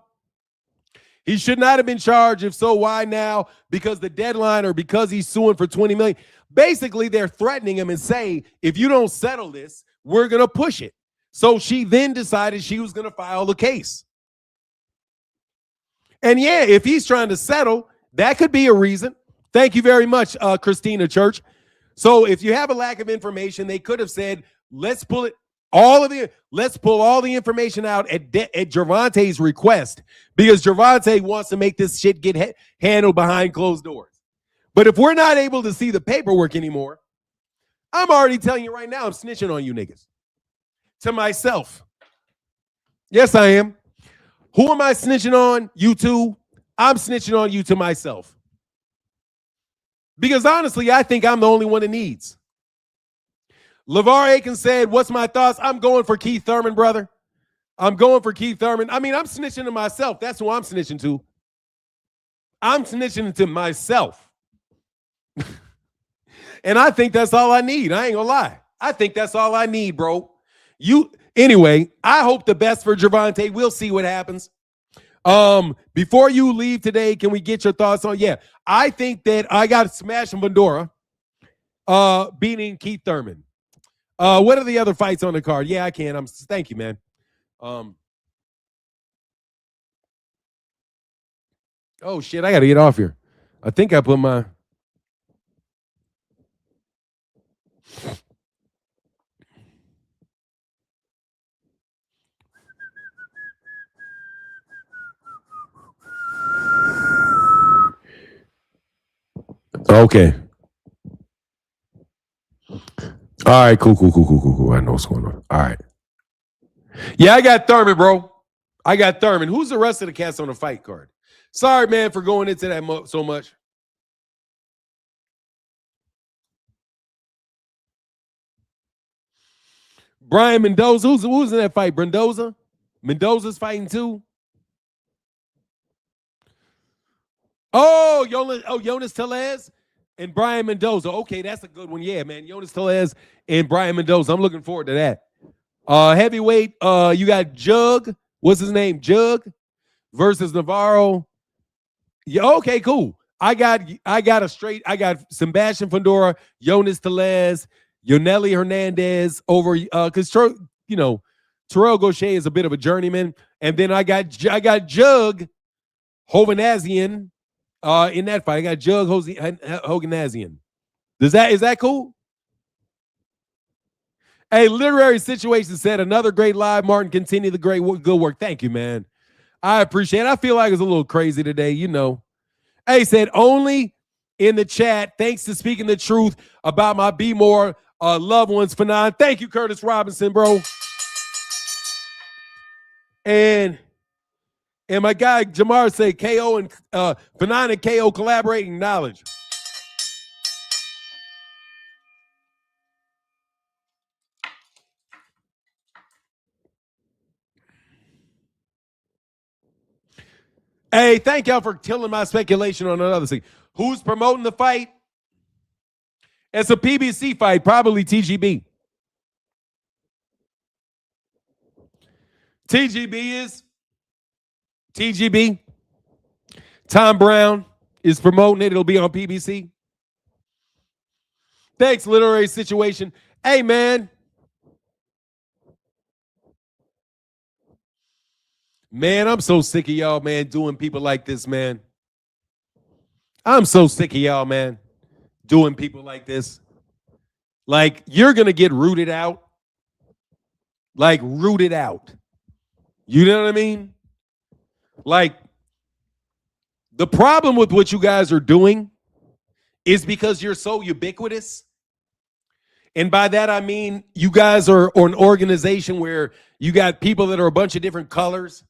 He should not have been charged. If so, why now? Because the deadline or because he's suing for $20 million. Basically, they're threatening him and say, if you don't settle this, we're going to push it. So she then decided she was going to file the case. And yeah, if he's trying to settle, that could be a reason. Thank you very much, Christina Church. So if you have a lack of information, they could have said, let's pull all the information out at Gervonta's request, because Gervonta wants to make this shit get handled behind closed doors. But if we're not able to see the paperwork anymore, I'm already telling you right now, I'm snitching on you niggas. To myself. Yes, I am. Who am I snitching on? You two. I'm snitching on you to myself. Because honestly, I think I'm the only one that needs. LeVar Aiken said, what's my thoughts? I'm going for Keith Thurman, brother. I'm going for Keith Thurman. I mean, I'm snitching to myself. That's who I'm snitching to. I'm snitching to myself. And I think that's all I need. I ain't gonna lie. I think that's all I need, bro. Anyway, I hope the best for Gervonta. We'll see what happens. Before you leave today, can we get your thoughts on? Yeah, I think that I got Smash and Vendora beating Keith Thurman. What are the other fights on the card? Yeah, I can. Thank you, man. Oh shit, I gotta get off here. I think I put my okay. All right, cool. I know what's going on. All right. Yeah, I got Thurman, bro. I got Thurman. Who's the rest of the cats on the fight card? Sorry, man, for going into that so much. Brian Mendoza. Who's in that fight? Mendoza? Mendoza's fighting too? Oh, Jonas Tellez and Brian Mendoza. Okay, that's a good one. Yeah, man. Jonas Tellez and Brian Mendoza. I'm looking forward to that. Heavyweight, you got Jug. What's his name? Jug versus Navarro. Yeah, okay, cool. I got Sebastian Fundora, Jonas Tellez, Yoneli Hernandez over because Terrell Gaucher is a bit of a journeyman. And then I got Jug Hovanazian in that fight. I got Jug Hovanazian. Is that cool? Hey, Literary Situation said, another great live. Martin, continue the good work. Thank you, man. I appreciate it. I feel like it's a little crazy today, you know. Hey, said, only in the chat, thanks to speaking the truth about my Be More loved ones, Fanon. Thank you, Curtis Robinson, bro. And my guy, Jamar, said, KO and Fanon and KO collaborating knowledge. Hey, thank y'all for killing my speculation on another thing. Who's promoting the fight? It's a PBC fight, probably TGB. TGB. Tom Brown is promoting it. It'll be on PBC. Thanks, Literary Situation. Hey, man. Man, I'm so sick of y'all, man, doing people like this, man. I'm so sick of y'all, man, doing people like this. Like, you're going to get rooted out. Like, rooted out. You know what I mean? Like, the problem with what you guys are doing is because you're so ubiquitous. And by that, I mean, you guys are an organization where you got people that are a bunch of different colors.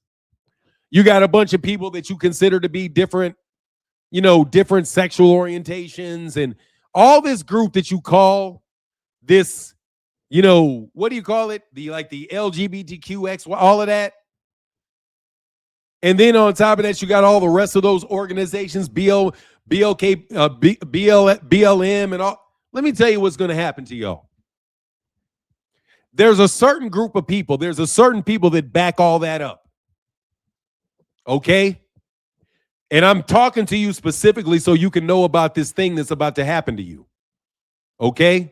You got a bunch of people that you consider to be different, different sexual orientations, and all this group that you call this, what do you call it? The LGBTQX, all of that. And then on top of that, you got all the rest of those organizations, BLM, and all. Let me tell you what's going to happen to y'all. There's a certain group of people. There's a certain people that back all that up. Okay? And I'm talking to you specifically so you can know about this thing that's about to happen to you. Okay?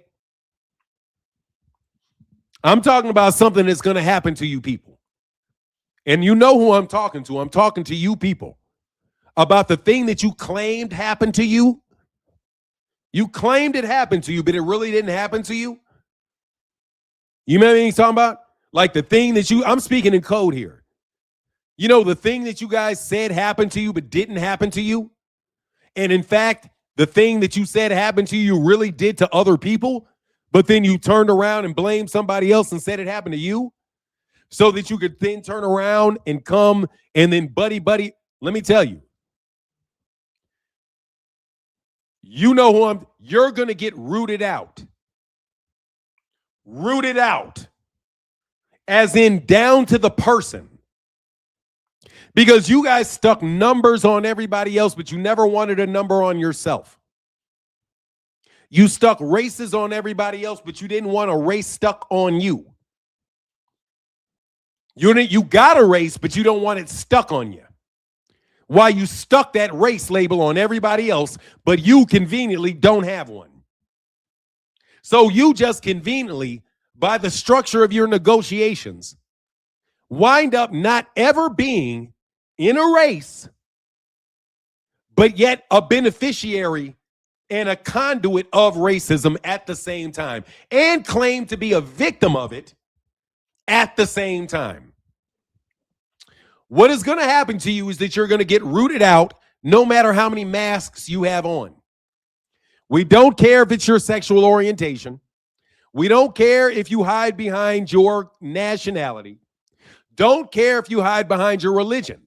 I'm talking about something that's going to happen to you people. And you know who I'm talking to. I'm talking to you people about the thing that you claimed happened to you. You claimed it happened to you, but it really didn't happen to you. You know what I'm talking about? Like the thing that I'm speaking in code here. The thing that you guys said happened to you, but didn't happen to you. And in fact, the thing that you said happened to you really did to other people, but then you turned around and blamed somebody else and said it happened to you, so that you could then turn around and come and then buddy, let me tell you, you know who you're going to get rooted out. Rooted out. As in down to the person. Because you guys stuck numbers on everybody else, but you never wanted a number on yourself. You stuck races on everybody else, but you didn't want a race stuck on you. You got a race, but you don't want it stuck on you. While you stuck that race label on everybody else, but you conveniently don't have one. So you just conveniently, by the structure of your negotiations, wind up not ever being in a race, but yet a beneficiary and a conduit of racism at the same time, and claim to be a victim of it at the same time. What is going to happen to you is that you're going to get rooted out no matter how many masks you have on. We don't care if it's your sexual orientation. We don't care if you hide behind your nationality. Don't care if you hide behind your religion.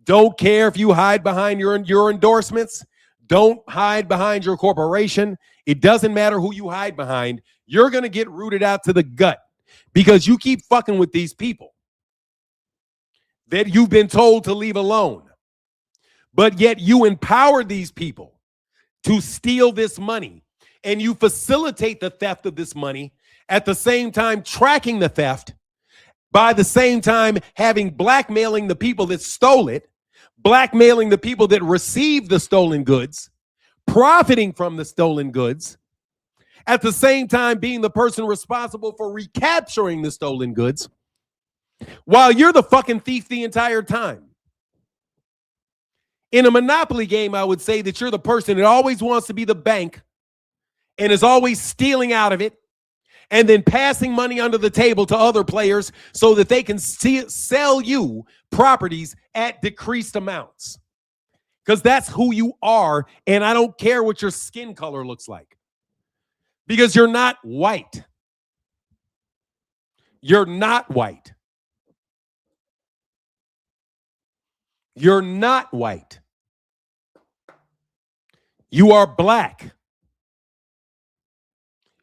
Don't care if you hide behind your endorsements. Don't hide behind your corporation. It doesn't matter who you hide behind. You're going to get rooted out to the gut because you keep fucking with these people that you've been told to leave alone. But yet you empower these people to steal this money, and you facilitate the theft of this money, at the same time tracking the theft, by the same time having blackmailing the people that stole it, blackmailing the people that received the stolen goods, profiting from the stolen goods, at the same time being the person responsible for recapturing the stolen goods, while you're the fucking thief the entire time. In a Monopoly game, I would say that you're the person that always wants to be the bank and is always stealing out of it and then passing money under the table to other players so that they can sell you properties at decreased amounts. Because that's who you are, and I don't care what your skin color looks like. Because you're not white. You're not white. You're not white. You are black.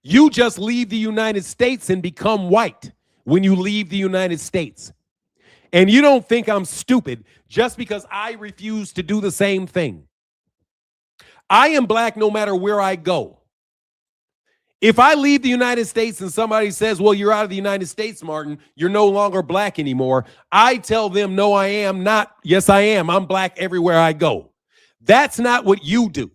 You just leave the United States and become white when you leave the United States. And you don't think I'm stupid just because I refuse to do the same thing. I am black no matter where I go. If I leave the United States and somebody says, well, you're out of the United States, Martin, you're no longer black anymore, I tell them, no, I am not. Yes, I am. I'm black everywhere I go. That's not what you do.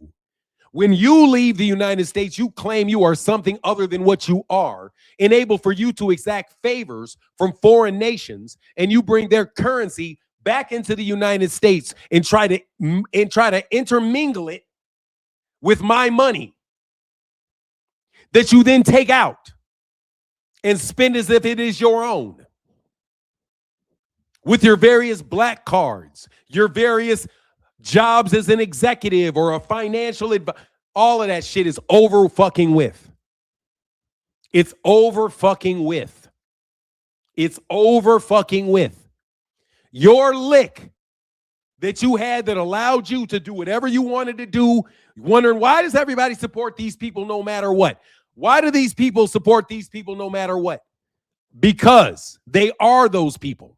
When you leave the United States, you claim you are something other than what you are, enable for you to exact favors from foreign nations, and you bring their currency back into the United States and try to intermingle it with my money that you then take out and spend as if it is your own. With your various black cards, your various jobs as an executive or a financial advisor, all of that shit is over fucking with. It's over fucking with. It's over fucking with. Your lick that you had that allowed you to do whatever you wanted to do, wondering why does everybody support these people no matter what? Why do these people support these people no matter what? Because they are those people.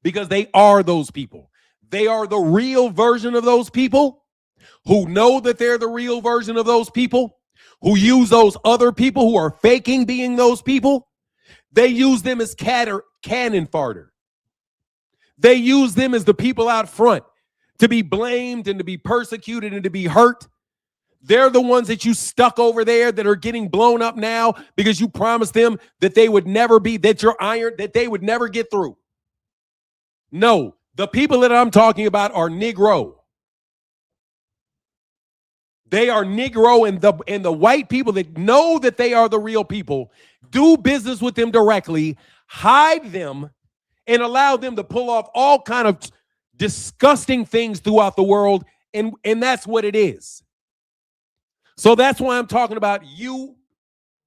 Because they are those people. They are the real version of those people who know that they're the real version of those people, who use those other people who are faking being those people. They use them as cannon fodder. They use them as the people out front to be blamed and to be persecuted and to be hurt. They're the ones that you stuck over there that are getting blown up now because you promised them that they would never be, that you're iron, that they would never get through. No, the people that I'm talking about are Negro. They are Negro, and the white people that know that they are the real people do business with them directly, hide them, and allow them to pull off all kind of disgusting things throughout the world And that's what it is. So that's why I'm talking about you,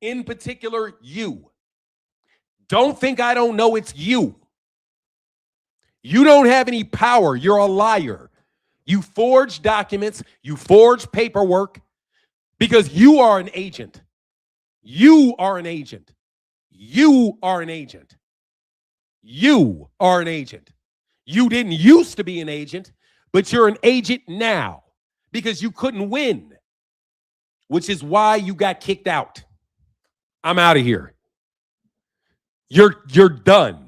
in particular, you. Don't think I don't know it's you. You don't have any power. You're a liar. You forge documents. You forge paperwork because you are an agent. You are an agent. You are an agent. You are an agent. You didn't used to be an agent, but you're an agent now because you couldn't win, which is why you got kicked out. I'm out of here. You're done.